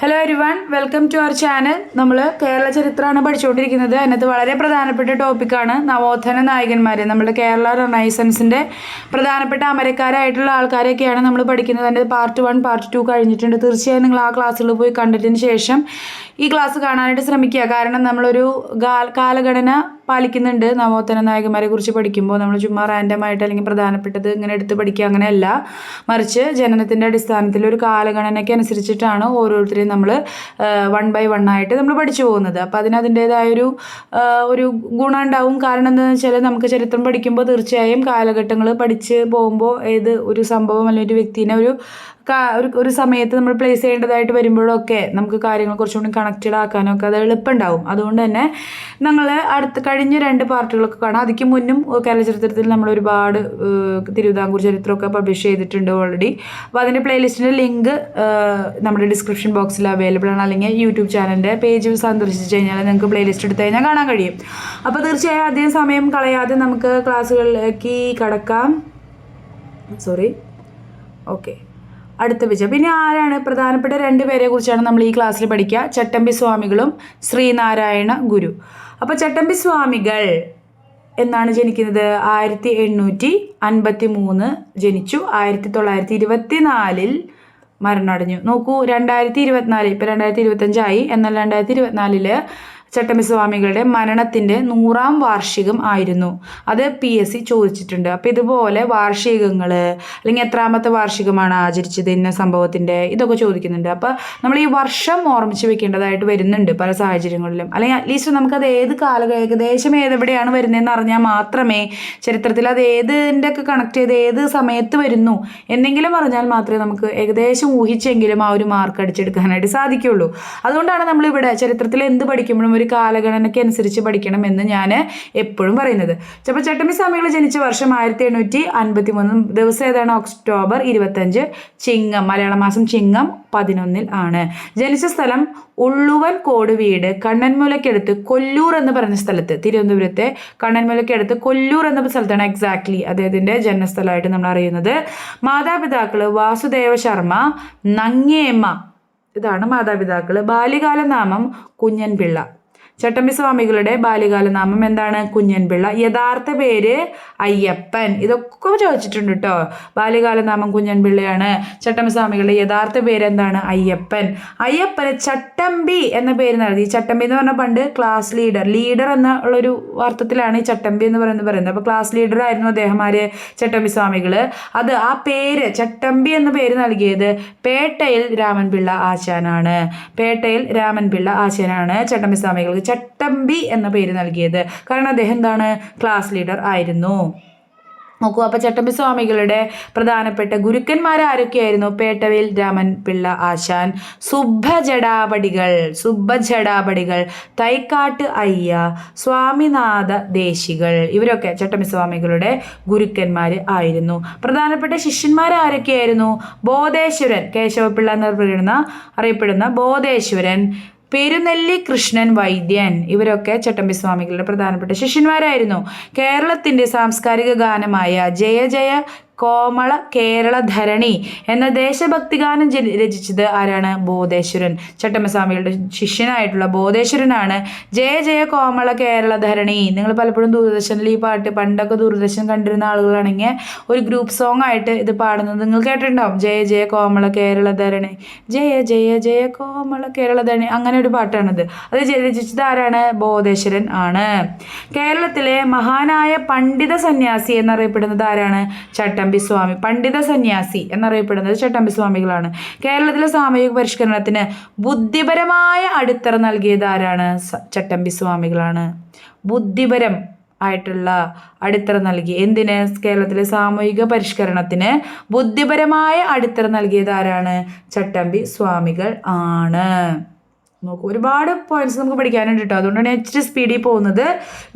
Hello everyone, welcome to our channel. നമ്മൾ കേരള ചരിത്രമാണ് പഠിച്ചുകൊണ്ടിരിക്കുന്നത്. അതിനകത്ത് വളരെ പ്രധാനപ്പെട്ട ടോപ്പിക്കാണ് നവോത്ഥാന നായകന്മാർ. നമ്മുടെ കേരള റെനൈസൻസിൻ്റെ പ്രധാനപ്പെട്ട അമരക്കാരായിട്ടുള്ള ആൾക്കാരെയൊക്കെയാണ് നമ്മൾ പഠിക്കുന്നത്. അതിൻ്റെ പാർട്ട് 1 പാർട്ട് 2 കഴിഞ്ഞിട്ടുണ്ട്. തീർച്ചയായും നിങ്ങൾ ആ ക്ലാസ്സുകൾ പോയി കണ്ടിട്ടതിന് ശേഷം ഈ ക്ലാസ് കാണാനായിട്ട് ശ്രമിക്കുക. കാരണം നമ്മളൊരു കാലഗണന പാലിക്കുന്നുണ്ട്. നവോത്ഥാന നായകന്മാരെ കുറിച്ച് പഠിക്കുമ്പോൾ നമ്മൾ ചുമ്മാ റാൻഡമായിട്ട് അല്ലെങ്കിൽ പ്രധാനപ്പെട്ടത് ഇങ്ങനെ എടുത്ത് പഠിക്കുക അങ്ങനെയല്ല, മറിച്ച് ജനനത്തിൻ്റെ അടിസ്ഥാനത്തിൽ ഒരു കാലഗണനയ്ക്ക് അനുസരിച്ചിട്ടാണ് ഓരോരുത്തരെയും നമ്മൾ 1 by 1 ആയിട്ട് നമ്മൾ പഠിച്ചു പോകുന്നത്. അപ്പോൾ അതിൻ്റേതായൊരു ഒരു ഗുണം ഉണ്ടാവും. കാരണം എന്താണെന്ന് വെച്ചാൽ നമുക്ക് ചരിത്രം പഠിക്കുമ്പോൾ തീർച്ചയായും കാലഘട്ടങ്ങൾ പഠിച്ച് പോകുമ്പോൾ ഏത് ഒരു സംഭവം അല്ലെങ്കിൽ ഒരു വ്യക്തിനെ ഒരു സമയത്ത് നമ്മൾ പ്ലേസ് ചെയ്യേണ്ടതായിട്ട് വരുമ്പോഴൊക്കെ നമുക്ക് കാര്യങ്ങൾ കുറച്ചുകൂടി കണക്റ്റഡ് ആക്കാനൊക്കെ അത് എളുപ്പമുണ്ടാവും. അതുകൊണ്ട് തന്നെ ഞങ്ങൾ കഴിഞ്ഞ 2 പാർട്ടുകളൊക്കെ കാണാം. അതിക്ക് മുന്നും കേരള ചരിത്രത്തിൽ നമ്മൾ ഒരുപാട് തിരുവിതാംകൂർ ചരിത്രമൊക്കെ പബ്ലിഷ് ചെയ്തിട്ടുണ്ട് ഓൾറെഡി. അപ്പോൾ അതിൻ്റെ പ്ലേലിസ്റ്റിൻ്റെ ലിങ്ക് നമ്മുടെ ഡിസ്ക്രിപ്ഷൻ ബോക്സിൽ അവൈലബിൾ ആണ്. അല്ലെങ്കിൽ യൂട്യൂബ് ചാനലിൻ്റെ പേജ് സന്ദർശിച്ച് കഴിഞ്ഞാൽ നിങ്ങൾക്ക് പ്ലേലിസ്റ്റ് എടുത്ത് കഴിഞ്ഞാൽ കാണാൻ കഴിയും. അപ്പോൾ തീർച്ചയായും അധികം സമയം കളയാതെ നമുക്ക് ക്ലാസ്സുകളിലേക്ക് കടക്കാം. ഓക്കെ, അടുത്ത പേജ്. പിന്നെ ആരാണ് പ്രധാനപ്പെട്ട 2 പേരെ കുറിച്ചാണ് നമ്മൾ ഈ ക്ലാസ്സിൽ പഠിക്കുക. ചട്ടമ്പി സ്വാമികളും ശ്രീനാരായണ ഗുരു. അപ്പോൾ ചട്ടമ്പി സ്വാമികൾ എന്നാണ് ജനിക്കുന്നത്? 1853 ജനിച്ചു. 1924 മരണമടഞ്ഞു. നോക്കൂ, 2024, ഇപ്പോൾ 2025 എന്നാൽ 2024 ചട്ടമ്പി സ്വാമികളുടെ മരണത്തിൻ്റെ 100ാം വാർഷികം ആയിരുന്നു. അത് PSC ചോദിച്ചിട്ടുണ്ട്. അപ്പോൾ ഇതുപോലെ വാർഷികങ്ങൾ അല്ലെങ്കിൽ എത്രാമത്തെ വാർഷികമാണ് ആചരിച്ചത് ഇന്ന സംഭവത്തിൻ്റെ, ഇതൊക്കെ ചോദിക്കുന്നുണ്ട്. അപ്പോൾ നമ്മൾ ഈ വർഷം ഓർമ്മിച്ച് വെക്കേണ്ടതായിട്ട് വരുന്നുണ്ട് പല സാഹചര്യങ്ങളിലും. അല്ലെങ്കിൽ അറ്റ്ലീസ്റ്റ് നമുക്കത് ഏത് ഏകദേശം ഏതെവിടെയാണ് വരുന്നതെന്ന് അറിഞ്ഞാൽ മാത്രമേ ചരിത്രത്തിൽ അത് ഏതിൻ്റെ ഒക്കെ കണക്ട് ചെയ്ത് ഏത് സമയത്ത് വരുന്നു എന്നെങ്കിലും അറിഞ്ഞാൽ മാത്രമേ നമുക്ക് ഏകദേശം ഊഹിച്ചെങ്കിലും ആ ഒരു മാർക്ക് അടിച്ചെടുക്കാനായിട്ട് സാധിക്കുകയുള്ളൂ. അതുകൊണ്ടാണ് നമ്മളിവിടെ ചരിത്രത്തിൽ എന്ത് പഠിക്കുമ്പോഴും ഒരു കാലഗണനയ്ക്ക് അനുസരിച്ച് പഠിക്കണമെന്ന് ഞാൻ എപ്പോഴും പറയുന്നത്. അപ്പോൾ ചട്ടമ്പി സ്വാമികൾ ജനിച്ച വർഷം 1853. ദിവസം ഏതാണ്? ഒക്ടോബർ 25, ചിങ്ങം, മലയാള മാസം ചിങ്ങം 11 ആണ്. ജനിച്ച സ്ഥലം ഉള്ളുവൻ കോട് വീട്, കണ്ണൻമൂലക്കടുത്ത് കൊല്ലൂർ എന്ന് പറഞ്ഞ സ്ഥലത്ത്, തിരുവനന്തപുരത്തെ കണ്ണൻമൂലക്കടുത്ത് കൊല്ലൂർ എന്ന സ്ഥലത്താണ് എക്സാക്ട്ലി അദ്ദേഹത്തിൻ്റെ ജന്മസ്ഥലമായിട്ട് നമ്മൾ അറിയുന്നത്. മാതാപിതാക്കൾ വാസുദേവ ശർമ്മ, നങ്ങേമ്മ, ഇതാണ് മാതാപിതാക്കൾ. ബാല്യകാല നാമം കുഞ്ഞൻപിള്ള. ചട്ടമ്പി സ്വാമികളുടെ ബാല്യകാല നാമം എന്താണ്? കുഞ്ഞൻപിള്ള. യഥാർത്ഥ പേര് അയ്യപ്പൻ. ഇതൊക്കെ ചോദിച്ചിട്ടുണ്ട് കേട്ടോ. ബാല്യകാല നാമം കുഞ്ഞൻപിള്ളയാണ്. ചട്ടമ്പി സ്വാമികളുടെ യഥാർത്ഥ പേര് എന്താണ്? അയ്യപ്പൻ. അയ്യപ്പന് ചട്ടമ്പി എന്ന പേര് നൽകി. ചട്ടമ്പി എന്ന് പറഞ്ഞാൽ പണ്ട് ക്ലാസ് ലീഡർ എന്നുള്ളൊരു അർത്ഥത്തിലാണ് ഈ ചട്ടമ്പി എന്ന് പറയുന്നത്. അപ്പോൾ ക്ലാസ് ലീഡർ ആയിരുന്നു അദ്ദേഹമാര് ചട്ടമ്പി സ്വാമികൾ. അത് ആ പേര് ചട്ടമ്പി എന്ന പേര് നൽകിയത് പേട്ടയിൽ രാമൻപിള്ള ആശാനാണ്. പേട്ടയിൽ രാമൻപിള്ള ആശാനാണ് ചട്ടമ്പി സ്വാമികൾക്ക് ചട്ടമ്പി എന്ന പേര് നൽകിയത്. കാരണം അദ്ദേഹം എന്താണ്? ക്ലാസ് ലീഡർ ആയിരുന്നു. നോക്കൂ, അപ്പോൾ ചട്ടമ്പി സ്വാമികളുടെ പ്രധാനപ്പെട്ട ഗുരുക്കന്മാർ ആരൊക്കെയായിരുന്നു? പേട്ടവേൽ രാമൻപിള്ള ആശാൻ, സുബ്ബജടാപടികൾ, തൈക്കാട്ട് അയ്യ, സ്വാമിനാഥ ദേശികൾ, ഇവരൊക്കെ ചട്ടമ്പി സ്വാമികളുടെ ഗുരുക്കന്മാർ ആയിരുന്നു. പ്രധാനപ്പെട്ട ശിഷ്യന്മാർ ആരൊക്കെയായിരുന്നു? ബോധേശ്വരൻ, കേശവപിള്ള എന്നറിയപ്പെടുന്ന ബോധേശ്വരൻ, പെരുനെല്ലി കൃഷ്ണൻ വൈദ്യൻ, ഇവരൊക്കെ ചട്ടമ്പി സ്വാമികളുടെ പ്രധാനപ്പെട്ട ശിഷ്യന്മാരായിരുന്നു. കേരളത്തിൻ്റെ സാംസ്കാരിക ഗാനമായ ജയ ജയ കോമള കേരള ധരണി എന്ന ദേശഭക്തി ഗാനം രചിച്ചത് ആരാണ്? ബോധേശ്വരൻ. ചട്ടമ്പി സ്വാമികളുടെ ശിഷ്യനായിട്ടുള്ള ബോധേശ്വരനാണ് ജയ ജയ കോമള കേരള ധരണി. നിങ്ങൾ പലപ്പോഴും ദൂരദർശനിൽ ഈ പാട്ട്, പണ്ടൊക്കെ ദൂരദർശൻ കണ്ടിരുന്ന ആളുകളാണെങ്കിൽ ഒരു ഗ്രൂപ്പ് സോങ് ആയിട്ട് ഇത് പാടുന്നത് നിങ്ങൾ കേട്ടിട്ടുണ്ടാവും. ജയ ജയ കോമള കേരള ധരണി, ജയ ജയ ജയ കോമള കേരള ധരണി, അങ്ങനെ ഒരു പാട്ടാണിത്. അത് രചിച്ചത് ആരാണ്? ബോധേശ്വരൻ ആണ്. കേരളത്തിലെ മഹാനായ പണ്ഡിത സന്യാസി എന്നറിയപ്പെടുന്നത് ആരാണ്? ചട്ടമ്പി സ്വാമി. പണ്ഡിത സന്യാസി എന്നറിയപ്പെടുന്നത് ചട്ടമ്പി സ്വാമികളാണ്. കേരളത്തിലെ സാമൂഹിക പരിഷ്കരണത്തിന് ബുദ്ധിപരമായ അടിത്തറ നൽകിയത് ആരാണ്? ചട്ടമ്പി സ്വാമികളാണ്. ബുദ്ധിപരം ആയിട്ടുള്ള അടിത്തറ നൽകി. എന്തിന്? കേരളത്തിലെ സാമൂഹിക പരിഷ്കരണത്തിന് ബുദ്ധിപരമായ അടിത്തറ നൽകിയത് ആരാണ്? ചട്ടമ്പി സ്വാമികൾ ആണ്. നോക്കൂ, ഒരുപാട് പോയിന്റ്സ് നമുക്ക് പഠിക്കാനുണ്ട് കേട്ടോ. അതുകൊണ്ടാണ് ഞാൻ ഇച്ചിരി സ്പീഡിൽ പോകുന്നത്.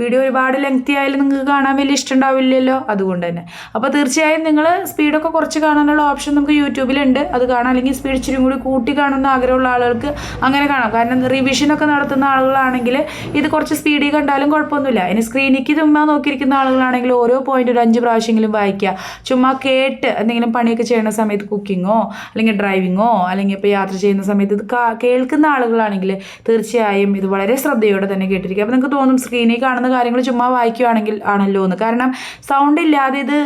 വീഡിയോ ഒരുപാട് ലെങ്തി ആയാലും നിങ്ങൾക്ക് കാണാൻ വലിയ ഇഷ്ടം ഉണ്ടാവില്ലല്ലോ, അതുകൊണ്ട് തന്നെ. അപ്പോൾ തീർച്ചയായും നിങ്ങൾ സ്പീഡൊക്കെ കുറച്ച് കാണാനുള്ള ഓപ്ഷൻ നമുക്ക് യൂട്യൂബിലുണ്ട്, അത് കാണാം. അല്ലെങ്കിൽ സ്പീഡ് ഇച്ചിരി കൂടി കൂട്ടി കാണുന്ന ആഗ്രഹമുള്ള ആളുകൾക്ക് അങ്ങനെ കാണാം. കാരണം റിവിഷനൊക്കെ നടത്തുന്ന ആളുകളാണെങ്കിൽ ഇത് കുറച്ച് സ്പീഡിൽ കണ്ടാലും കുഴപ്പമൊന്നുമില്ല. ഇനി സ്ക്രീനിലേക്ക് ചുമ്മാ നോക്കിയിരിക്കുന്ന ആളുകളാണെങ്കിൽ ഓരോ പോയിന്റ് ഒരു 5 പ്രാവശ്യമെങ്കിലും വായിക്കുക. ചുമ്മാ കേട്ട് എന്തെങ്കിലും പണിയൊക്കെ ചെയ്യുന്ന സമയത്ത്, കുക്കിങ്ങോ അല്ലെങ്കിൽ ഡ്രൈവിങ്ങോ അല്ലെങ്കിൽ ഇപ്പോൾ യാത്ര ചെയ്യുന്ന സമയത്ത് ഇത് കേൾക്കുന്ന ആളുകളാണെങ്കിൽ തീർച്ചയായും ഇത് വളരെ ശ്രദ്ധയോടെ തന്നെ കേട്ടിരിക്കുക. അപ്പോൾ നിങ്ങൾക്ക് തോന്നും സ്ക്രീനിൽ കാണുന്ന കാര്യങ്ങൾ ചുമ്മാ വായിക്കുകയാണെങ്കിൽ ആണല്ലോ എന്ന്. കാരണം സൗണ്ട് ഇല്ലാതെ ഇത്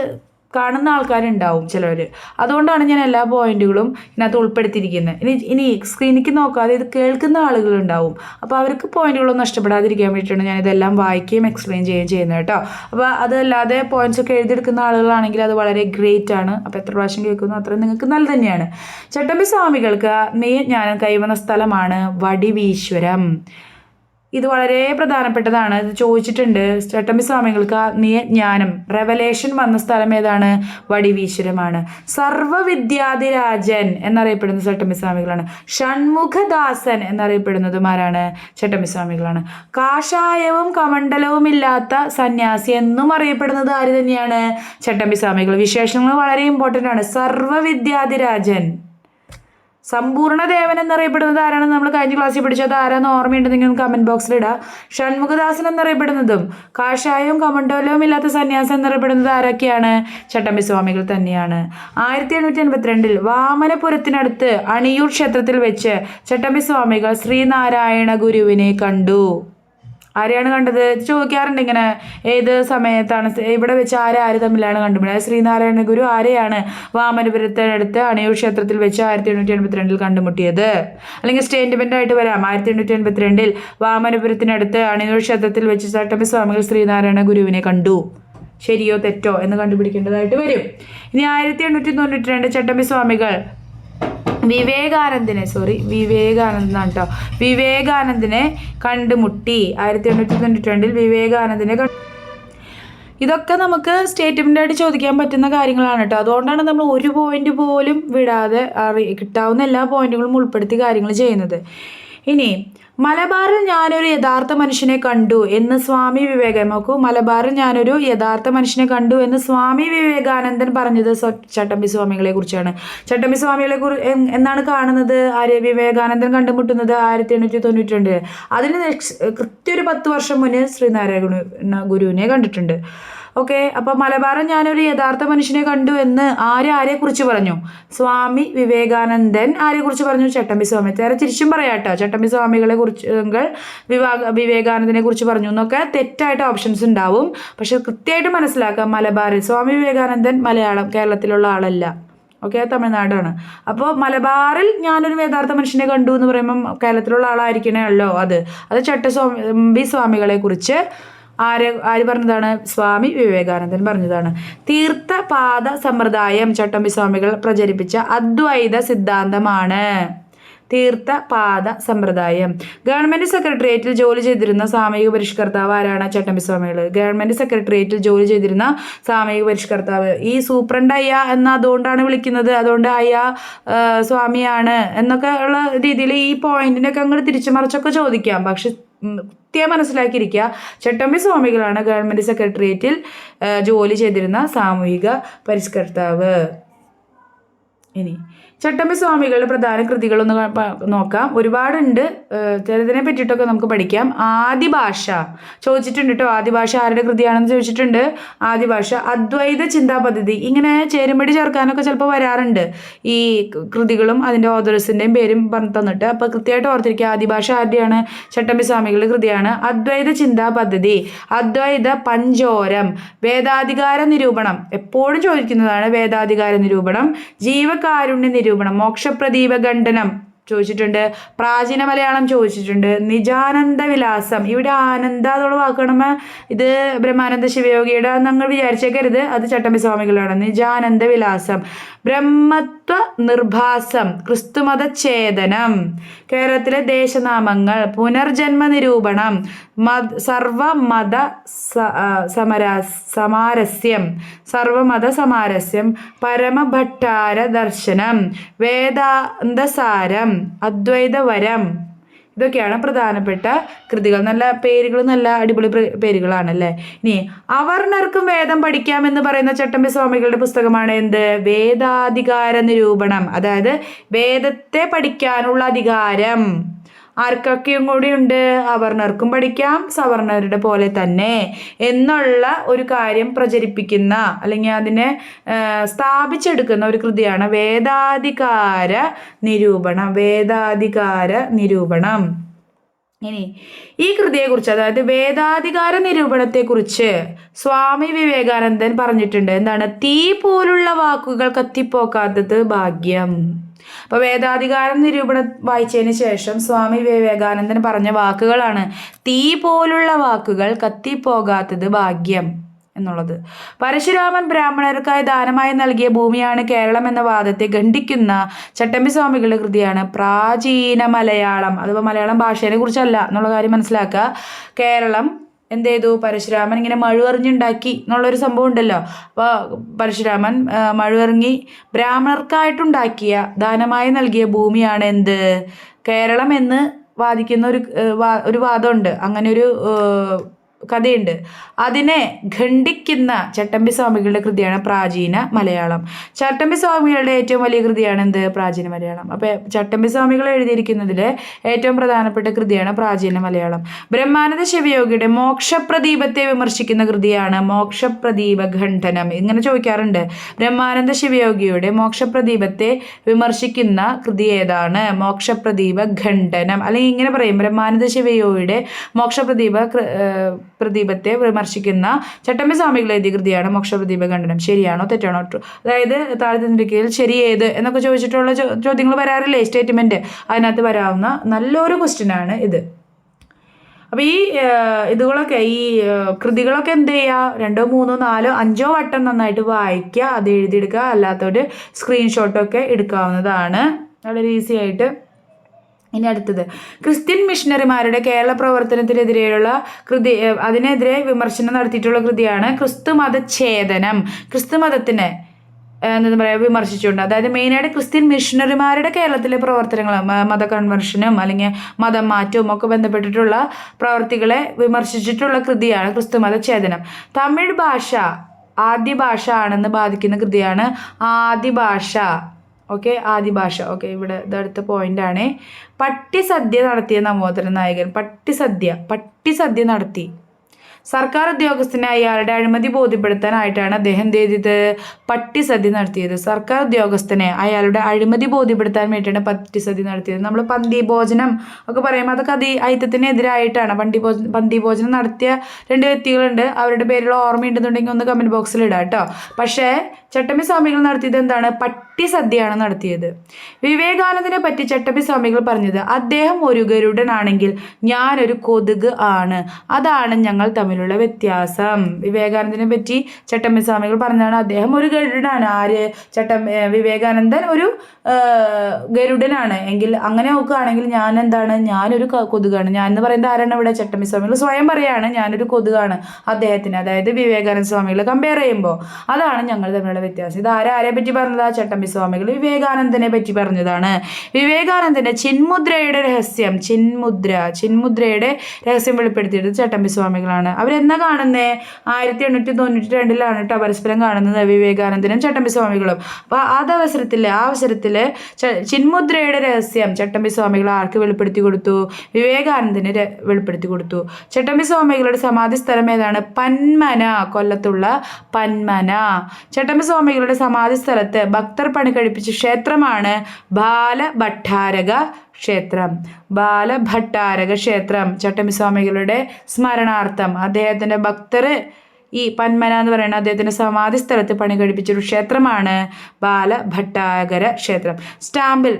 കാണുന്ന ആൾക്കാരുണ്ടാവും ചിലവർ. അതുകൊണ്ടാണ് ഞാൻ എല്ലാ പോയിന്റുകളും ഇതിനകത്ത് ഉൾപ്പെടുത്തിയിരിക്കുന്നത്. ഇനി സ്ക്രീനിലേക്ക് നോക്കാതെ ഇത് കേൾക്കുന്ന ആളുകളുണ്ടാവും. അപ്പോൾ അവർക്ക് പോയിന്റുകളൊന്നും നഷ്ടപ്പെടാതിരിക്കാൻ വേണ്ടിയിട്ടാണ് ഞാനിതെല്ലാം വായിക്കുകയും എക്സ്പ്ലെയിൻ ചെയ്യുകയും ചെയ്യുന്നത് കേട്ടോ. അപ്പോൾ അതല്ലാതെ പോയിന്റ്സ് ഒക്കെ എഴുതിയെടുക്കുന്ന ആളുകളാണെങ്കിൽ അത് വളരെ ഗ്രേറ്റ് ആണ്. അപ്പോൾ എത്ര പ്രാവശ്യം കേൾക്കുന്നു അത്രയും നിങ്ങൾക്ക് നല്ല തന്നെയാണ്. ചട്ടമ്പി സ്വാമികൾക്ക് ജ്ഞാനം കൈവന്ന സ്ഥലമാണ് വടിവീശ്വരം. ഇത് വളരെ പ്രധാനപ്പെട്ടതാണ്. ഇത് ചോദിച്ചിട്ടുണ്ട്. ചട്ടമ്പി സ്വാമികൾക്ക് ജ്ഞാനം റെവലേഷൻ വന്ന സ്ഥലം ഏതാണ്? വടിവീശ്വരമാണ്. സർവവിദ്യാധിരാജൻ എന്നറിയപ്പെടുന്ന ചട്ടമ്പി സ്വാമികളാണ്. ഷൺമുഖദാസൻ എന്നറിയപ്പെടുന്നതും ആരാണ്? ചട്ടമ്പി സ്വാമികളാണ്. കാഷായവും കമണ്ഡലവും ഇല്ലാത്ത സന്യാസി എന്നും അറിയപ്പെടുന്നത് ആര് തന്നെയാണ്? ചട്ടമ്പി സ്വാമികൾ. വിശേഷണങ്ങൾ വളരെ ഇമ്പോർട്ടൻ്റ് ആണ്. സർവവിദ്യാധിരാജൻ, സമ്പൂർണ്ണ ദേവൻ എന്നറിയപ്പെടുന്നത് ആരാണ്? നമ്മൾ കഴിഞ്ഞ ക്ലാസ്സിൽ പഠിച്ചത് ആരാന്ന് ഓർമ്മയുണ്ടെങ്കിൽ കമന്റ് ബോക്സിൽ ഇടാം. ഷൺമുഖദാസൻ എന്നറിയപ്പെടുന്നതും കാഷായവും കമണ്ഡലവും ഇല്ലാത്ത സന്യാസം എന്നറിയപ്പെടുന്നത് ആരൊക്കെയാണ്? ചട്ടമ്പി സ്വാമികൾ തന്നെയാണ്. 1882 വാമനപുരത്തിനടുത്ത് അണിയൂർ ക്ഷേത്രത്തിൽ വെച്ച് ചട്ടമ്പി സ്വാമികൾ ശ്രീനാരായണ ഗുരുവിനെ കണ്ടു. ആരെയാണ് കണ്ടത്? ചോദിക്കാറുണ്ട് ഇങ്ങനെ, ഏത് സമയത്താണ് ഇവിടെ വെച്ച് ആര് തമ്മിലാണ് കണ്ടുപിടിച്ചത്? ശ്രീനാരായണ ഗുരു ആരെയാണ് വാമനപുരത്തിനടുത്ത് അണിയൂർ ക്ഷേത്രത്തിൽ വെച്ച് 1882 കണ്ടുമുട്ടിയത്? അല്ലെങ്കിൽ സ്റ്റേറ്റ്മെന്റ് ആയിട്ട് വരാം. 1882 വാമനപുരത്തിനടുത്ത് അണിയൂർ ക്ഷേത്രത്തിൽ വെച്ച് ചട്ടമ്പി സ്വാമികൾ ശ്രീനാരായണ ഗുരുവിനെ കണ്ടു. ശരിയോ തെറ്റോ എന്ന് കണ്ടുപിടിക്കേണ്ടതായിട്ട് വരും. ഇനി 1892 ചട്ടമ്പി സ്വാമികൾ വിവേകാനന്ദനെ കണ്ടുമുട്ടി. 1892 വിവേകാനന്ദനെ ഇതൊക്കെ നമുക്ക് സ്റ്റേറ്റ്മെൻ്റായിട്ട് ചോദിക്കാൻ പറ്റുന്ന കാര്യങ്ങളാണ് കേട്ടോ. അതുകൊണ്ടാണ് നമ്മൾ ഒരു പോയിന്റ് പോലും വിടാതെ കിട്ടാവുന്ന എല്ലാ പോയിന്റുകളും ഉൾപ്പെടുത്തി കാര്യങ്ങൾ ചെയ്യുന്നത്. ഇനി മലബാറിൽ ഞാനൊരു യഥാർത്ഥ മനുഷ്യനെ കണ്ടു എന്ന് സ്വാമി വിവേകാനന്ദൻ. നോക്കൂ, മലബാറിൽ ഞാനൊരു യഥാർത്ഥ മനുഷ്യനെ കണ്ടു എന്ന് സ്വാമി വിവേകാനന്ദൻ പറഞ്ഞത് ചട്ടമ്പി സ്വാമികളെ കുറിച്ചാണ്. ചട്ടമ്പി സ്വാമികളെ എന്നാണ് കാണുന്നത്? വിവേകാനന്ദൻ കണ്ടുമുട്ടുന്നത് 1892. അതിന് കൃത്യം ഒരു 10 വർഷം മുന്നേ ശ്രീനാരായണ ഗുരുവിനെ കണ്ടിട്ടുണ്ട്. ഓക്കെ, അപ്പോൾ മലബാറിൽ ഞാനൊരു യഥാർത്ഥ മനുഷ്യനെ കണ്ടു എന്ന് ആരെക്കുറിച്ച് പറഞ്ഞു? സ്വാമി വിവേകാനന്ദൻ ആരെക്കുറിച്ച് പറഞ്ഞു? ചട്ടമ്പി സ്വാമി. നേരെ തിരിച്ചും പറയാട്ടോ, ചട്ടമ്പി സ്വാമികളെ കുറിച്ച് വിവേകാനന്ദനെ കുറിച്ച് പറഞ്ഞു എന്നൊക്കെ തെറ്റായിട്ട് ഓപ്ഷൻസ് ഉണ്ടാവും. പക്ഷെ കൃത്യമായിട്ട് മനസ്സിലാക്കാം, മലബാറിൽ സ്വാമി വിവേകാനന്ദൻ കേരളത്തിലുള്ള ആളല്ല. ഓക്കെ, തമിഴ്നാടാണ്. അപ്പോൾ മലബാറിൽ ഞാനൊരു യഥാർത്ഥ മനുഷ്യനെ കണ്ടു എന്ന് പറയുമ്പം കേരളത്തിലുള്ള ആളായിരിക്കണമല്ലോ. അത് ചട്ടമ്പി സ്വാമികളെ കുറിച്ച് ആര് പറഞ്ഞതാണ്? സ്വാമി വിവേകാനന്ദൻ പറഞ്ഞതാണ്. തീർത്ഥപാദ സമ്പ്രദായം ചട്ടമ്പി സ്വാമികൾ പ്രചരിപ്പിച്ച അദ്വൈത സിദ്ധാന്തമാണ്. തീർത്ഥപാദ സമ്പ്രദായം. ഗവൺമെന്റ് സെക്രട്ടേറിയറ്റിൽ ജോലി ചെയ്തിരുന്ന സാമൂഹിക പരിഷ്കർത്താവ് ആരാണ്? ചട്ടമ്പി സ്വാമികൾ. ഗവൺമെന്റ് സെക്രട്ടേറിയറ്റിൽ ജോലി ചെയ്തിരുന്ന സാമൂഹിക പരിഷ്കർത്താവ്. ഈ സൂപ്രണ്ട് അയ്യ എന്ന അതുകൊണ്ടാണ് വിളിക്കുന്നത്, അതുകൊണ്ട് അയ്യ സ്വാമിയാണ് എന്നൊക്കെ ഉള്ള രീതിയിൽ ഈ പോയിന്റിനൊക്കെ അങ്ങോട്ട് തിരിച്ചു മറിച്ചൊക്കെ ചോദിക്കാം. പക്ഷെ കൃത്യം മനസ്സിലാക്കിയിരിക്കുക, ചട്ടമ്പി സ്വാമികളാണ് ഗവൺമെന്റ് സെക്രട്ടേറിയറ്റിൽ ജോലി ചെയ്തിരുന്ന സാമൂഹിക പരിഷ്കർത്താവ്. ഇനി ചട്ടമ്പി സ്വാമികളുടെ പ്രധാന കൃതികളൊന്ന് നോക്കാം. ഒരുപാടുണ്ട്, ചിലതിനെ പറ്റിയിട്ടൊക്കെ നമുക്ക് പഠിക്കാം. ആദിഭാഷ ചോദിച്ചിട്ടുണ്ട് കേട്ടോ. ആദിഭാഷ ആരുടെ കൃതിയാണെന്ന് ചോദിച്ചിട്ടുണ്ട്. ആദിഭാഷ അദ്വൈത ചിന്താ പദ്ധതി. ഇങ്ങനെ ചേരുമ്പടി ചേർക്കാനൊക്കെ ചിലപ്പോൾ വരാറുണ്ട് ഈ കൃതികളും അതിൻ്റെ ഓതേഴ്സിൻ്റെയും പേരും തന്നിട്ട്. അപ്പോൾ കൃത്യമായിട്ട് ഓർത്തിരിക്കുക, ആദിഭാഷ ആരുടെയാണ്? ചട്ടമ്പി സ്വാമികളുടെ കൃതിയാണ്. അദ്വൈത ചിന്താ പദ്ധതി, അദ്വൈത പഞ്ചോരം, വേദാധികാര നിരൂപണം എപ്പോഴും ചോദിക്കുന്നതാണ്. വേദാധികാര നിരൂപണം, ജീവകാരുണ്യ നിരൂപണം, മോക്ഷപ്രദീപ ഖണ്ഡനം ചോദിച്ചിട്ടുണ്ട്. പ്രാചീന മലയാളം ചോദിച്ചിട്ടുണ്ട്. നിജാനന്ദ വിലാസം. ഇവിടെ ആനന്ദ എന്നുള്ള വാക്കണമ ഇത് ബ്രഹ്മാനന്ദ ശിവയോഗിയുടെ നിങ്ങൾ വിചാരിച്ചേക്കരുത്, അത് ചട്ടമ്പി സ്വാമികളാണ്. നിജാനന്ദ വിലാസം. ബ്രഹ്മത്വ നിർഭാസം, ക്രിസ്തുമത ഛേദനം, കേരളത്തിലെ ദേശനാമങ്ങൾ, പുനർജന്മ നിരൂപണം, സർവമത സമാരസ്യം, സർവമത സമാരസ്യം, പരമഭട്ടാര ദർശനം, വേദാന്തസാരം, അദ്വൈതവരം, ഇതൊക്കെയാണ് പ്രധാനപ്പെട്ട കൃതികൾ. നല്ല പേരുകൾ, നല്ല അടിപൊളി പേരുകളാണല്ലേ. ഇനി അവർണർക്കും വേദം പഠിക്കാമെന്ന് പറയുന്ന ചട്ടമ്പി സ്വാമികളുടെ പുസ്തകമാണ് എന്ത്? വേദാധികാര നിരൂപണം. അതായത് വേദത്തെ പഠിക്കാനുള്ള അധികാരം ആർക്കൊക്കെയും കൂടി ഉണ്ട്? അവർണർക്കും പഠിക്കാം, സവർണരുടെ പോലെ തന്നെ എന്നുള്ള ഒരു കാര്യം പ്രചരിപ്പിക്കുന്ന അല്ലെങ്കിൽ അതിനെ സ്ഥാപിച്ചെടുക്കുന്ന ഒരു കൃതിയാണ് വേദാധികാര നിരൂപണം. വേദാധികാര നിരൂപണം. ഇനി ഈ കൃതിയെക്കുറിച്ച്, അതായത് വേദാധികാര നിരൂപണത്തെക്കുറിച്ച് സ്വാമി വിവേകാനന്ദൻ പറഞ്ഞിട്ടുണ്ട്. എന്താണ്? തീ പോലുള്ള വാക്കുകൾ കത്തിപ്പോക്കാത്തത് ഭാഗ്യം. അപ്പൊ വേദാധികാരം നിരൂപണം വായിച്ചതിന് ശേഷം സ്വാമി വിവേകാനന്ദൻ പറഞ്ഞ വാക്കുകളാണ് തീ പോലുള്ള വാക്കുകൾ കത്തിപ്പോകാത്തത് ഭാഗ്യം എന്നുള്ളത്. പരശുരാമൻ ബ്രാഹ്മണർക്കായി ദാനമായി നൽകിയ ഭൂമിയാണ് കേരളം എന്ന വാദത്തെ ഖണ്ഡിക്കുന്ന ചട്ടമ്പി സ്വാമികളുടെ കൃതിയാണ് പ്രാചീന മലയാളം. അതിപ്പോൾ മലയാളം ഭാഷയെ കുറിച്ചല്ല എന്നുള്ള കാര്യം മനസ്സിലാക്കുക. കേരളം എന്ത് ചെയ്തു? പരശുരാമൻ ഇങ്ങനെ മഴുവെറിഞ്ഞുണ്ടാക്കി എന്നുള്ളൊരു സംഭവം ഉണ്ടല്ലോ. അപ്പോൾ പരശുരാമൻ മഴുവെറിഞ്ഞി ബ്രാഹ്മണർക്കായിട്ടുണ്ടാക്കിയ ദാനമായി നൽകിയ ഭൂമിയാണ് എന്ത്? കേരളം എന്ന് വാദിക്കുന്ന ഒരു വാദമുണ്ട്. അങ്ങനെ ഒരു കഥയുണ്ട്. അതിനെ ഖണ്ഡിക്കുന്ന ചട്ടമ്പി സ്വാമികളുടെ കൃതിയാണ് പ്രാചീന മലയാളം. ചട്ടമ്പി സ്വാമികളുടെ ഏറ്റവും വലിയ കൃതിയാണ് എന്ത്? പ്രാചീന മലയാളം. അപ്പോൾ ചട്ടമ്പി സ്വാമികൾ എഴുതിയിരിക്കുന്നതിൽ ഏറ്റവും പ്രധാനപ്പെട്ട കൃതിയാണ് പ്രാചീന മലയാളം. ബ്രഹ്മാനന്ദ ശിവയോഗിയുടെ മോക്ഷപ്രദീപത്തെ വിമർശിക്കുന്ന കൃതിയാണ് മോക്ഷപ്രദീപ ഖണ്ഡനം. ഇങ്ങനെ ചോദിക്കാറുണ്ട്. ബ്രഹ്മാനന്ദ ശിവയോഗിയുടെ മോക്ഷപ്രദീപത്തെ വിമർശിക്കുന്ന കൃതി ഏതാണ്? മോക്ഷപ്രദീപ ഖണ്ഡനം. അല്ലെങ്കിൽ ഇങ്ങനെ പറയും, ബ്രഹ്മാനന്ദ ശിവയോഗിയുടെ പ്രദീപത്തെ വിമർശിക്കുന്ന ചട്ടമ്പി സ്വാമികൾ എഴുതിയ കൃതിയാണ് മോക്ഷപ്രദീപ ഖണ്ഡനം. ശരിയാണോ തെറ്റാണോ? അതായത് താഴെ തന്നിരിക്കയിൽ ശരി ഏത് എന്നൊക്കെ ചോദിച്ചിട്ടുള്ള ചോദ്യങ്ങൾ വരാറില്ലേ, സ്റ്റേറ്റ്മെന്റ്, അതിനകത്ത് വരാവുന്ന നല്ലൊരു ക്വസ്റ്റ്യൻ ആണ് ഇത്. അപ്പോൾ ഈ കൃതികളൊക്കെ എന്ത് ചെയ്യുക? 2, 3, 4, 5 വട്ടം നന്നായിട്ട് വായിക്കുക, അത് എഴുതിയെടുക്കുക. അല്ലാത്തവർ സ്ക്രീൻഷോട്ടൊക്കെ എടുക്കാവുന്നതാണ് വളരെ ഈസി ആയിട്ട്. ഇനി അടുത്തത് ക്രിസ്ത്യൻ മിഷണറിമാരുടെ കേരള പ്രവർത്തനത്തിനെതിരെയുള്ള കൃതി, അതിനെതിരെ വിമർശനം നടത്തിയിട്ടുള്ള കൃതിയാണ് ക്രിസ്തുമതഛേദനം. ക്രിസ്തുമതത്തിനെ എന്താ പറയുക വിമർശിച്ചുകൊണ്ട്, അതായത് മെയിനായിട്ട് ക്രിസ്ത്യൻ മിഷണറിമാരുടെ കേരളത്തിലെ പ്രവർത്തനങ്ങൾ, മത കൺവെർഷനും അല്ലെങ്കിൽ മതം മാറ്റവും ഒക്കെ ബന്ധപ്പെട്ടിട്ടുള്ള പ്രവർത്തികളെ വിമർശിച്ചിട്ടുള്ള കൃതിയാണ് ക്രിസ്തുമതഛേദനം. തമിഴ് ഭാഷ ആദ്യ ഭാഷ ആണെന്ന് ബാധിക്കുന്ന കൃതിയാണ് ആദിഭാഷ. ഓക്കെ, ആദിഭാഷ. ഓക്കെ, ഇവിടെ ഇതടുത്ത പോയിന്റാണ്. പട്ടിസദ്യ നടത്തിയ നവോത്ഥാന നായകൻ. പട്ടിസദ്യ നടത്തി. സർക്കാർ ഉദ്യോഗസ്ഥനെ അയാളുടെ അഴിമതി ബോധ്യപ്പെടുത്താനായിട്ടാണ് അദ്ദേഹം എന്ത് ചെയ്തത്? പട്ടിസദ്യ നടത്തിയത്. സർക്കാർ ഉദ്യോഗസ്ഥനെ അയാളുടെ അഴിമതി ബോധ്യപ്പെടുത്താൻ വേണ്ടിയിട്ടാണ് പട്ടിസദ്യ നടത്തിയത്. നമ്മൾ പന്തി ഭോജനം ഒക്കെ പറയുമ്പോൾ അതൊക്കെ ഐത്തത്തിനെതിരായിട്ടാണ്. പന്തി ഭോജനം നടത്തിയ 2 വ്യക്തികളുണ്ട്. അവരുടെ പേരുള്ള ഓർമ്മയുണ്ടെന്നുണ്ടെങ്കിൽ ഒന്ന് കമൻറ്റ് ബോക്സിൽ ഇടാം കേട്ടോ. പക്ഷേ ചട്ടമ്പി സ്വാമികൾ നടത്തിയത് എന്താണ്? പട്ടിസദ്യയാണ് നടത്തിയത്. വിവേകാനന്ദനെ പറ്റി ചട്ടമ്പി സ്വാമികൾ പറഞ്ഞത്, അദ്ദേഹം ഒരു ഗരുഡനാണെങ്കിൽ ഞാനൊരു കൊതുക് ആണ്, അതാണ് ഞങ്ങൾ തമ്മിലുള്ള വ്യത്യാസം. വിവേകാനന്ദനെ പറ്റി ചട്ടമ്പി സ്വാമികൾ പറഞ്ഞതാണ് അദ്ദേഹം ഒരു ഗരുഡനാണ്. ആര്? വിവേകാനന്ദൻ ഒരു ഗരുഡനാണ് എങ്കിൽ, അങ്ങനെ നോക്കുകയാണെങ്കിൽ ഞാൻ എന്താണ്? ഞാനൊരു കൊതുകാണ്. ഞാൻ എന്ന് പറയുന്നത് ആരാണ് ഇവിടെ? ചട്ടമ്പി സ്വാമികൾ സ്വയം പറയാണ് ഞാനൊരു കൊതുകാണ് അദ്ദേഹത്തിന്, അതായത് വിവേകാനന്ദ സ്വാമികളെ കമ്പയർ ചെയ്യുമ്പോൾ. അതാണ് ഞങ്ങൾ തമ്മിലുള്ള വ്യത്യാസം. ഇത് ആരെ പറ്റി പറഞ്ഞതാ? ചട്ടമ്പി സ്വാമികൾ വിവേകാനന്ദനെ പറ്റി പറഞ്ഞതാണ്. വിവേകാനന്ദന്റെ ചിന്മുദ്രയുടെ രഹസ്യം, ചിന്മുദ്രയുടെ രഹസ്യം വെളിപ്പെടുത്തിയത് ചട്ടമ്പി സ്വാമികളാണ്. അവരെന്നാ കാണുന്നേ? 1892 കേട്ടോ പരസ്പരം കാണുന്നത്, വിവേകാനന്ദനും ചട്ടമ്പി സ്വാമികളും. അപ്പൊ ആ അവസരത്തില് ചിന്മുദ്രയുടെ രഹസ്യം ചട്ടമ്പി സ്വാമികൾ ആർക്ക് വെളിപ്പെടുത്തി കൊടുത്തു? വിവേകാനന്ദന് വെളിപ്പെടുത്തി കൊടുത്തു. ചട്ടമ്പി സ്വാമികളുടെ സമാധി സ്ഥലം ഏതാണ്? പന്മന, കൊല്ലത്തുള്ള പന്മന. ചട്ടമ്പി സ്വാമികളുടെ സമാധി സ്ഥലത്ത് ഭക്തർ പണി കഴിപ്പിച്ച ക്ഷേത്രമാണ് ബാലഭട്ടാരക ക്ഷേത്രം. ചട്ടമ്പി സ്വാമികളുടെ സ്മരണാർത്ഥം അദ്ദേഹത്തിന്റെ ഭക്തർ ഈ പന്മന എന്ന് പറയുന്ന അദ്ദേഹത്തിന്റെ സമാധി സ്ഥലത്ത് പണി കഴിപ്പിച്ചൊരു ക്ഷേത്രമാണ് ബാലഭട്ടാരക ക്ഷേത്രം. സ്റ്റാമ്പിൽ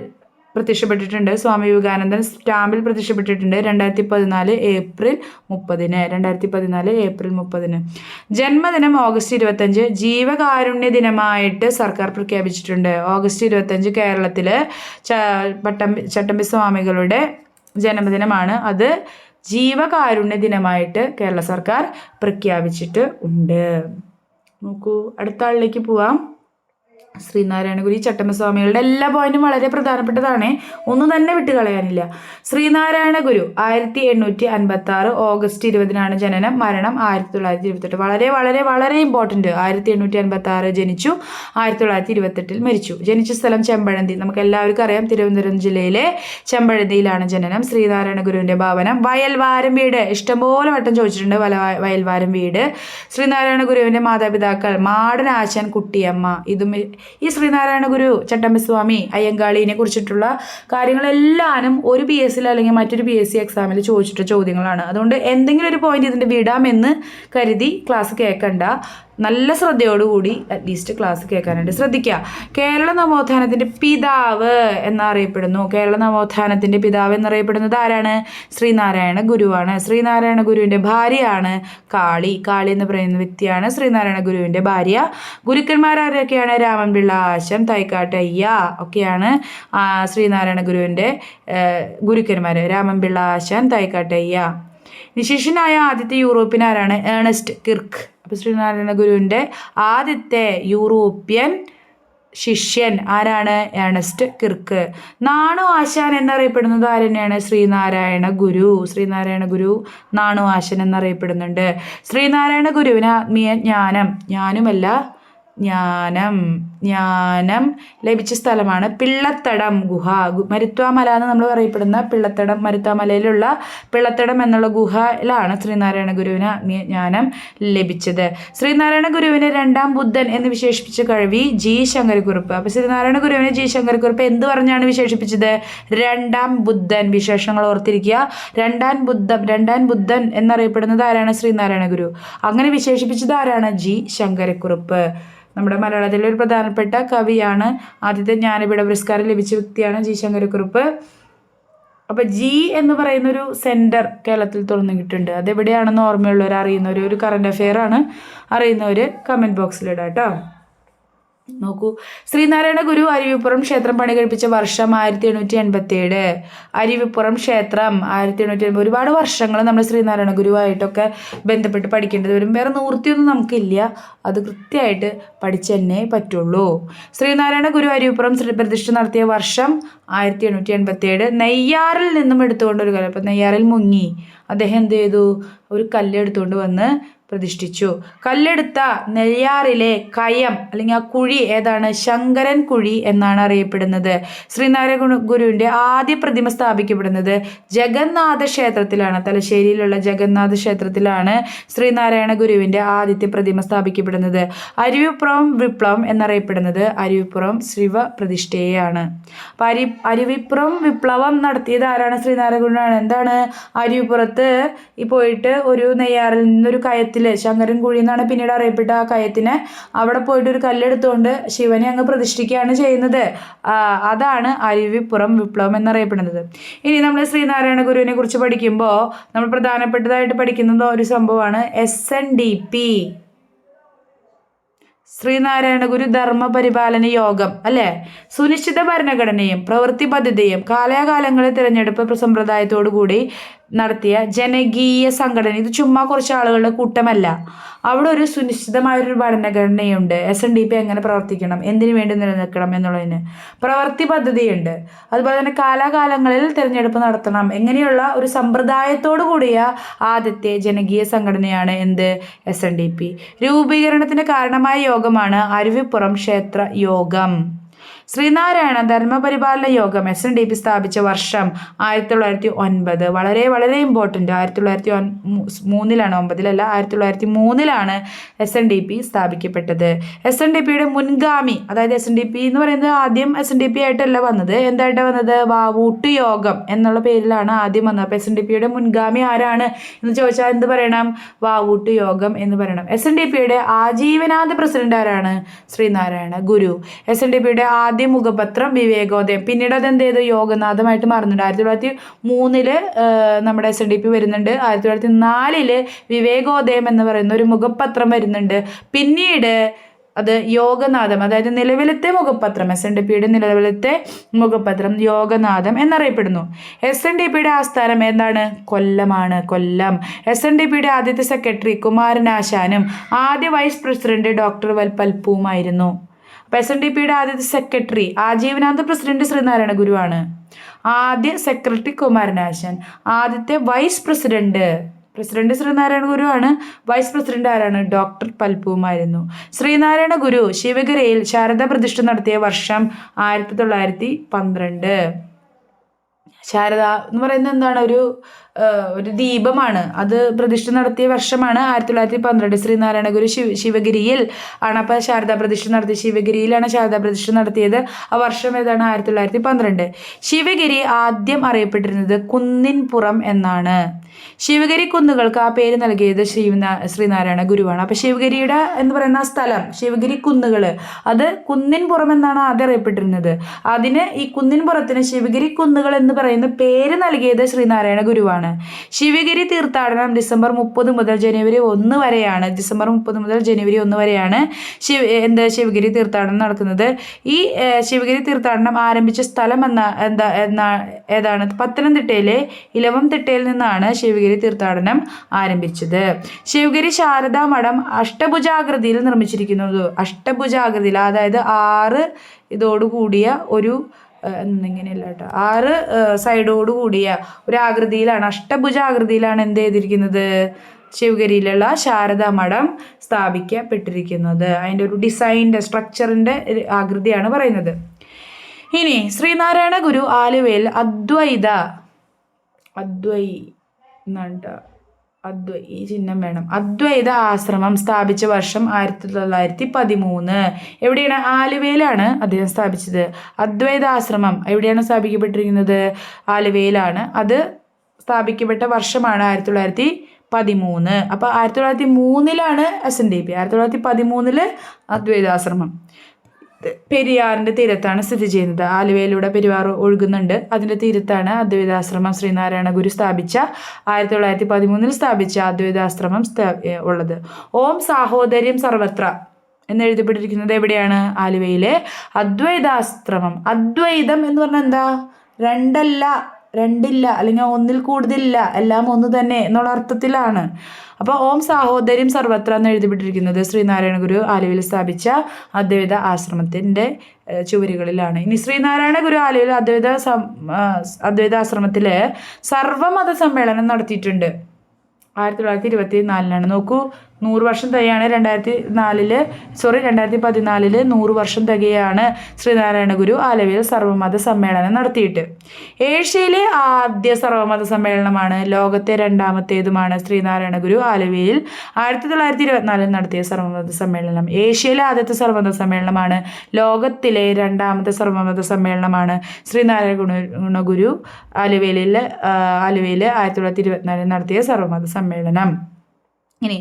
പ്രത്യക്ഷപ്പെട്ടിട്ടുണ്ട്. സ്വാമി വിവേകാനന്ദൻ സ്റ്റാമ്പിൽ പ്രത്യക്ഷപ്പെട്ടിട്ടുണ്ട് 2014 ഏപ്രിൽ 30. ജന്മദിനം ഓഗസ്റ്റ് 25 ജീവകാരുണ്യ ദിനമായിട്ട് സർക്കാർ പ്രഖ്യാപിച്ചിട്ടുണ്ട്. ഓഗസ്റ്റ് 25 കേരളത്തില് ചട്ടമ്പി സ്വാമികളുടെ ജന്മദിനമാണ്. അത് ജീവകാരുണ്യ ദിനമായിട്ട് കേരള സർക്കാർ പ്രഖ്യാപിച്ചിട്ട് ഉണ്ട്. നോക്കൂ, അടുത്ത ആളിലേക്ക് പോവാം. ശ്രീനാരായണ ഗുരു ചട്ടമ്പി എല്ലാ പോയിന്റും വളരെ പ്രധാനപ്പെട്ടതാണ്, ഒന്നും തന്നെ വിട്ടുകളയാനില്ല. ശ്രീനാരായണ ഗുരു 1856 ഓഗസ്റ്റ് 20 ജനനം, മരണം 1928. വളരെ വളരെ വളരെ ഇമ്പോർട്ടൻറ്റ്. 1856 ജനിച്ചു, 1928 മരിച്ചു. ജനിച്ച സ്ഥലം ചെമ്പഴന്തി, നമുക്ക് എല്ലാവർക്കും അറിയാം, തിരുവനന്തപുരം ജില്ലയിലെ ചെമ്പഴന്തിയിലാണ് ജനനം. ശ്രീനാരായണ ഗുരുവിൻ്റെ ഭവനം വയൽവാരം വീട്, ഇഷ്ടംപോലെ വട്ടം ചോദിച്ചിട്ടുണ്ട്, വയൽവാരം വീട്. ശ്രീനാരായണ ഗുരുവിൻ്റെ മാതാപിതാക്കൾ മാടൻ ആശാൻ, കുട്ടിയമ്മ. ഇതും ഈ ശ്രീനാരായണ ഗുരു, ചട്ടമ്പിസ്വാമി, അയ്യങ്കാളിനെ കുറിച്ചിട്ടുള്ള കാര്യങ്ങളെല്ലാനും ഒരു PSC അല്ലെങ്കിൽ മറ്റൊരു PSC എക്സാമിൽ ചോദിച്ചിട്ട ചോദ്യങ്ങളാണ്. അതുകൊണ്ട് എന്തെങ്കിലും ഒരു പോയിന്റ് ഇതിൻ്റെ വിടാമെന്ന് കരുതി ക്ലാസ് കേൾക്കണ്ട, നല്ല ശ്രദ്ധയോടുകൂടി അറ്റ്ലീസ്റ്റ് ക്ലാസ് കേൾക്കാനായിട്ട് ശ്രദ്ധിക്കുക. കേരള നവോത്ഥാനത്തിൻ്റെ പിതാവ് എന്നറിയപ്പെടുന്നു. കേരള നവോത്ഥാനത്തിൻ്റെ പിതാവ് എന്നറിയപ്പെടുന്നത് ആരാണ്? ശ്രീനാരായണ ഗുരുവാണ്. ശ്രീനാരായണ ഗുരുവിൻ്റെ ഭാര്യയാണ് കാളി. കാളി എന്ന് പറയുന്ന വ്യക്തിയാണ് ശ്രീനാരായണ ഗുരുവിൻ്റെ ഭാര്യ. ഗുരുക്കന്മാരൊക്കെയാണ് രാമൻപിള്ള ആശാൻ, തൈക്കാട്ടയ്യ ഒക്കെയാണ് ശ്രീനാരായണ ഗുരുവിൻ്റെ ഗുരുക്കന്മാർ. രാമൻപിള്ള ആശാൻ, തൈക്കാട്ടയ്യ. ശിഷ്യനായ ആദ്യത്തെ യൂറോപ്യൻ ആരാണ്? ഏണസ്റ്റ് കിർക്ക്. അപ്പോൾ ശ്രീനാരായണ ഗുരുവിൻ്റെ ആദ്യത്തെ യൂറോപ്യൻ ശിഷ്യൻ ആരാണ്? ഏണസ്റ്റ് കിർക്ക്. നാണു ആശാൻ എന്നറിയപ്പെടുന്നത് ആര് തന്നെയാണ്? ശ്രീനാരായണ ഗുരു. ശ്രീനാരായണ ഗുരു നാണു ആശാൻ എന്നറിയപ്പെടുന്നുണ്ട്. ശ്രീനാരായണ ഗുരുവിന് ആത്മീയ ജ്ഞാനം ലഭിച്ച സ്ഥലമാണ് പിള്ളത്തടം ഗുഹ. മരുത്വാമല എന്ന് നമ്മൾ അറിയപ്പെടുന്ന പിള്ളത്തടം, മരുത്വാമലയിലുള്ള പിള്ളത്തടം എന്നുള്ള ഗുഹയിലാണ് ശ്രീനാരായണ ഗുരുവിന് ആത്മീയജ്ഞാനം ലഭിച്ചത്. ശ്രീനാരായണ ഗുരുവിനെ രണ്ടാം ബുദ്ധൻ എന്ന് വിശേഷിപ്പിച്ച കവി G. ശങ്കരക്കുറുപ്പ്. അപ്പോൾ ശ്രീനാരായണ ഗുരുവിനെ G. ശങ്കരക്കുറുപ്പ് എന്ത് പറഞ്ഞാണ് വിശേഷിപ്പിച്ചത്? രണ്ടാം ബുദ്ധൻ. വിശേഷങ്ങൾ ഓർത്തിരിക്കുക. രണ്ടാം ബുദ്ധൻ എന്നറിയപ്പെടുന്നത് ആരാണ്? ശ്രീനാരായണ ഗുരു. അങ്ങനെ വിശേഷിപ്പിച്ചത് ആരാണ്? G. ശങ്കരക്കുറുപ്പ്. നമ്മുടെ മലയാളത്തിലെ ഒരു പ്രധാനപ്പെട്ട കവിയാണ്. ആദ്യത്തെ ജ്ഞാനപീഠ പുരസ്കാരം ലഭിച്ച വ്യക്തിയാണ് G. ശങ്കരക്കുറുപ്പ്. അപ്പോൾ G എന്ന് പറയുന്നൊരു സെൻറ്റർ കേരളത്തിൽ തുറന്നിട്ടുണ്ട്. അതെവിടെയാണെന്ന് ഓർമ്മയുള്ളവർ, അറിയുന്നവർ, ഒരു കറണ്ട് അഫെയർ ആണ്, അറിയുന്നവർ കമൻറ്റ് ബോക്സിലിടാം കേട്ടോ. നോക്കൂ, ശ്രീനാരായണ ഗുരു അരുവിപ്പുറം ക്ഷേത്രം പണി കഴിപ്പിച്ച വർഷം 1887. അരുവിപ്പുറം ക്ഷേത്രം 1880. ഒരുപാട് വർഷങ്ങൾ നമ്മൾ ശ്രീനാരായണ ഗുരുവായിട്ടൊക്കെ ബന്ധപ്പെട്ട് പഠിക്കേണ്ടത് വരും. വേറെ നിവൃത്തിയൊന്നും നമുക്കില്ല, അത് കൃത്യമായിട്ട് പഠിച്ചെന്നേ പറ്റുള്ളൂ. ശ്രീനാരായണ ഗുരു അരുവിപ്പുറം പ്രതിഷ്ഠ നടത്തിയ വർഷം 1887. നെയ്യാറിൽ നിന്നും എടുത്തുകൊണ്ട് ഒരു കല്ല്, അപ്പം നെയ്യാറിൽ മുങ്ങി അദ്ദേഹം എന്ത് ചെയ്തു? ഒരു കല്ലെടുത്തുകൊണ്ട് വന്ന് പ്രതിഷ്ഠിച്ചു. കല്ലെടുത്ത നെയ്യാറിലെ കയം അല്ലെങ്കിൽ ആ കുഴി ഏതാണ്? ശങ്കരൻ കുഴി എന്നാണ് അറിയപ്പെടുന്നത്. ശ്രീനാരായണ ഗുരുവിൻ്റെ ആദ്യ പ്രതിമ സ്ഥാപിക്കപ്പെടുന്നത് ജഗന്നാഥ ക്ഷേത്രത്തിലാണ്. തലശ്ശേരിയിലുള്ള ജഗന്നാഥ ക്ഷേത്രത്തിലാണ് ശ്രീനാരായണ ഗുരുവിൻ്റെ ആദ്യത്തെ പ്രതിമ സ്ഥാപിക്കപ്പെടുന്നത്. അരുവിപ്പുറം വിപ്ലവം എന്നറിയപ്പെടുന്നത് അരുവിപ്പുറം ശിവപ്രതിഷ്ഠയെയാണ്. അപ്പം അരുവിപ്പുറം വിപ്ലവം നടത്തിയത് ആരാണ്? ശ്രീനാരായണ ഗുരുവാണ്. എന്താണ്? അരുവിപ്പുറത്ത് പോയിട്ട് ഒരു നെയ്യാറിൽ നിന്നൊരു കയത്തിൽ, ശങ്കരൻ കുഴി എന്നാണ് പിന്നീട് അറിയപ്പെട്ട ആ കയത്തിന്, അവിടെ പോയിട്ട് ഒരു കല്ലെടുത്തുകൊണ്ട് ശിവനെ അങ്ങ് പ്രതിഷ്ഠിക്കുകയാണ് ചെയ്യുന്നത്. അതാണ് അരുവിപ്പുറം വിപ്ലവം എന്നറിയപ്പെടുന്നത്. ഇനി നമ്മൾ ശ്രീനാരായണ ഗുരുവിനെ കുറിച്ച് പഠിക്കുമ്പോൾ നമ്മൾ പ്രധാനപ്പെട്ടതായിട്ട് പഠിക്കുന്നത് ഒരു സംഭവമാണ് SNDP. ശ്രീനാരായണ ഗുരു ധർമ്മപരിപാലന യോഗം അല്ലേ? സുനിശ്ചിത ഭരണഘടനയും പ്രവൃത്തി പദ്ധതിയും കാലാകാലങ്ങളിൽ തിരഞ്ഞെടുപ്പ് സമ്പ്രദായത്തോടു കൂടി നടത്തിയ ജനകീയ സംഘടന. ഇത് ചുമ്മാ കുറച്ച് ആളുകളുടെ കൂട്ടമല്ല, അവിടെ ഒരു സുനിശ്ചിതമായൊരു ഭരണഘടനയുണ്ട്. SNDP എങ്ങനെ പ്രവർത്തിക്കണം, എന്തിനു വേണ്ടി നിലനിൽക്കണം എന്നുള്ളതിന് പ്രവൃത്തി പദ്ധതിയുണ്ട്. അതുപോലെ തന്നെ കാലാകാലങ്ങളിൽ തിരഞ്ഞെടുപ്പ് നടത്തണം, എങ്ങനെയുള്ള ഒരു സമ്പ്രദായത്തോടു കൂടിയ ആദ്യത്തെ ജനകീയ സംഘടനയാണ് എന്ത്? SNDP. രൂപീകരണത്തിന് കാരണമായ യോഗമാണ് അരുവിപ്പുറം ക്ഷേത്ര യോഗം. ശ്രീനാരായണ ധർമ്മപരിപാലന യോഗം SNDP സ്ഥാപിച്ച വർഷം 1909. വളരെ വളരെ ഇമ്പോർട്ടൻ്റ്. 1903 9-ലല്ല, 1903 SNDP സ്ഥാപിക്കപ്പെട്ടത്. SNDPയുടെ മുൻഗാമി, അതായത് SNDP എന്ന് പറയുന്നത് ആദ്യം SNDP ആയിട്ടല്ല വന്നത്, എന്തായിട്ടാണ് വന്നത്? വാവൂട്ട് യോഗം എന്നുള്ള പേരിലാണ് ആദ്യം വന്നത്. അപ്പോൾ SNDPയുടെ മുൻഗാമി ആരാണ് എന്ന് ചോദിച്ചാൽ എന്ത് പറയണം? വാവൂട്ട് യോഗം എന്ന് പറയണം. SNDPയുടെ ആജീവനാന്ത പ്രസിഡന്റ് ആരാണ്? ശ്രീനാരായണ ഗുരു. SNDPയുടെ ആദ്യ മുഖപത്രം വിവേകോദയം. പിന്നീട് അത് എന്ത് ചെയ്തു? യോഗനാഥമായിട്ട് മാറുന്നുണ്ട്. 1903 നമ്മുടെ SNDP വരുന്നുണ്ട്. 1904 വിവേകോദയം എന്ന് പറയുന്ന ഒരു മുഖപത്രം വരുന്നുണ്ട്. പിന്നീട് അത് യോഗനാഥം, അതായത് നിലവിലത്തെ മുഖപത്രം, SNDPയുടെ നിലവിലത്തെ മുഖപത്രം യോഗനാഥം എന്നറിയപ്പെടുന്നു. SNDPയുടെ ആസ്ഥാനം എന്താണ്? കൊല്ലമാണ്, കൊല്ലം. SNDPയുടെ ആദ്യത്തെ സെക്രട്ടറി കുമാരനാശാനും ആദ്യ വൈസ് പ്രസിഡന്റ് ഡോക്ടർ പൽപ്പുവുമായിരുന്നു. അപ്പോൾ SNDPയുടെ ആദ്യത്തെ സെക്രട്ടറി ആജീവനാന്ത പ്രസിഡന്റ് ശ്രീനാരായണ ഗുരുവാണ്. ആദ്യ സെക്രട്ടറി കുമാരനാശാൻ. ആദ്യത്തെ വൈസ് പ്രസിഡന്റ് ശ്രീനാരായണ ഗുരുവാണ്. വൈസ് പ്രസിഡന്റ് ആരാണ്? ഡോക്ടർ പൽപുവുമായിരുന്നു. ശ്രീനാരായണ ഗുരു ശിവഗിരിയിൽ ശാരദാ പ്രതിഷ്ഠ നടത്തിയ വർഷം 1912. ശാരദ എന്ന് പറയുന്നത് എന്താണ്? ഒരു ദീപമാണ്. അത് പ്രതിഷ്ഠ നടത്തിയ വർഷമാണ് 1912. ശ്രീനാരായണ ഗുരു ശിവഗിരിയിൽ ആണ്. അപ്പോൾ ശാരദാ പ്രതിഷ്ഠ നടത്തിയ ശിവഗിരിയിലാണ് ശാരദാ പ്രതിഷ്ഠ നടത്തിയത്. ആ വർഷം ഏതാണ്? 1912. ശിവഗിരി ആദ്യം അറിയപ്പെട്ടിരുന്നത് കുന്നിൻപുറം എന്നാണ്. ശിവഗിരി കുന്നുകൾക്ക് ആ പേര് നൽകിയത് ശ്രീനാരായണ ഗുരുവാണ്. അപ്പോൾ ശിവഗിരിയുടെ എന്ന് പറയുന്ന സ്ഥലം, ശിവഗിരി കുന്നുകൾ, അത് കുന്നിൻപുറം എന്നാണ് ആദ്യം അറിയപ്പെട്ടിരുന്നത്. അതിന് ഈ കുന്നിൻപുറത്തിന് ശിവഗിരി കുന്നുകൾ എന്ന് പറയുന്ന പേര് നൽകിയത് ശ്രീനാരായണ ഗുരുവാണ്. ശിവഗിരി തീർത്ഥാടനം ഡിസംബർ 30 മുതൽ ജനുവരി 1 വരെയാണ്. ശിവഗിരി തീർത്ഥാടനം നടക്കുന്നത്. ഈ ശിവഗിരി തീർത്ഥാടനം ആരംഭിച്ച സ്ഥലം ഏതാണ്? പത്തനംതിട്ടയിലെ ഇലവംതിട്ടയിൽ നിന്നാണ് ശിവഗിരി തീർത്ഥാടനം ആരംഭിച്ചത്. ശിവഗിരി ശാരദാ മഠം അഷ്ടഭുജാകൃതിയിൽ നിർമ്മിച്ചിരിക്കുന്നത്. അഷ്ടഭുജാകൃതിയിൽ, അതായത് 6 ഇതോടുകൂടിയ ഒരു ഇങ്ങനെയല്ല കേട്ടോ, 6 സൈഡോട് കൂടിയ ഒരു ആകൃതിയിലാണ്, അഷ്ടഭുജാകൃതിയിലാണ് എന്ത് ചെയ്തിരിക്കുന്നത്? ശിവഗിരിയിലുള്ള ശാരദാ മഠം സ്ഥാപിക്കപ്പെട്ടിരിക്കുന്നത്. അതിൻ്റെ ഒരു ഡിസൈൻ്റെ സ്ട്രക്ചറിൻ്റെ ആകൃതിയാണ് പറയുന്നത്. ഇനി ശ്രീനാരായണ ഗുരു ആലുവയിൽ ഈ ചിഹ്നം വേണം, അദ്വൈത ആശ്രമം സ്ഥാപിച്ച വർഷം 1913. എവിടെയാണ്? ആലുവയിലാണ് അദ്ദേഹം സ്ഥാപിച്ചത്. അദ്വൈത ആശ്രമം എവിടെയാണ് സ്ഥാപിക്കപ്പെട്ടിരിക്കുന്നത്? ആലുവയിലാണ്. അത് സ്ഥാപിക്കപ്പെട്ട വർഷമാണ് 1913. അപ്പോൾ 1903 SNDP, 1913 അദ്വൈതാശ്രമം. പെരിയാറിൻ്റെ തീരത്താണ് സ്ഥിതി ചെയ്യുന്നത്. ആലുവയിലൂടെ പെരിയാർ ഒഴുകുന്നുണ്ട്. അതിൻ്റെ തീരത്താണ് അദ്വൈതാശ്രമം ശ്രീനാരായണ ഗുരു സ്ഥാപിച്ച 1913 സ്ഥാപിച്ച അദ്വൈതാശ്രമം ഉള്ളത്. ഓം സാഹോദര്യം സർവത്ര എന്നെഴുതപ്പെട്ടിരിക്കുന്നത് എവിടെയാണ്? ആലുവയിലെ അദ്വൈതാശ്രമം. അദ്വൈതം എന്ന് പറഞ്ഞാൽ എന്താ? രണ്ടില്ല, അല്ലെങ്കിൽ ഒന്നിൽ കൂടുതലില്ല, എല്ലാം ഒന്ന് തന്നെ എന്നുള്ള അർത്ഥത്തിലാണ്. അപ്പോൾ ഓം സാഹോദര്യം സർവത്ര എന്ന് എഴുതപ്പെട്ടിരിക്കുന്നത് ശ്രീനാരായണ ഗുരു ആലുവയിൽ സ്ഥാപിച്ച അദ്വൈത ആശ്രമത്തിൻ്റെ ചുവരുകളിലാണ്. ഇനി ശ്രീനാരായണ ഗുരു ആലുവയിൽ അദ്വൈതാശ്രമത്തിൽ സർവമത സമ്മേളനം നടത്തിയിട്ടുണ്ട്. 1924 നോക്കൂ, 100 വർഷം തികയാണ്. 2014 100 വർഷം തികയാണ് ശ്രീനാരായണ ഗുരു ആലുവയിൽ സർവമത സമ്മേളനം നടത്തിയിട്ട്. ഏഷ്യയിലെ ആദ്യ സർവമത സമ്മേളനമാണ്, ലോകത്തെ രണ്ടാമത്തേതുമാണ് ശ്രീനാരായണ ഗുരു ആലുവയിൽ 1924 നടത്തിയ സർവമത സമ്മേളനം. ഏഷ്യയിലെ ആദ്യത്തെ സർവമത സമ്മേളനമാണ്, ലോകത്തിലെ രണ്ടാമത്തെ സർവമത സമ്മേളനമാണ് ശ്രീനാരായണ ഗുരു ആലുവയിൽ 1924 നടത്തിയ സർവമത സമ്മേളനം. ഇനി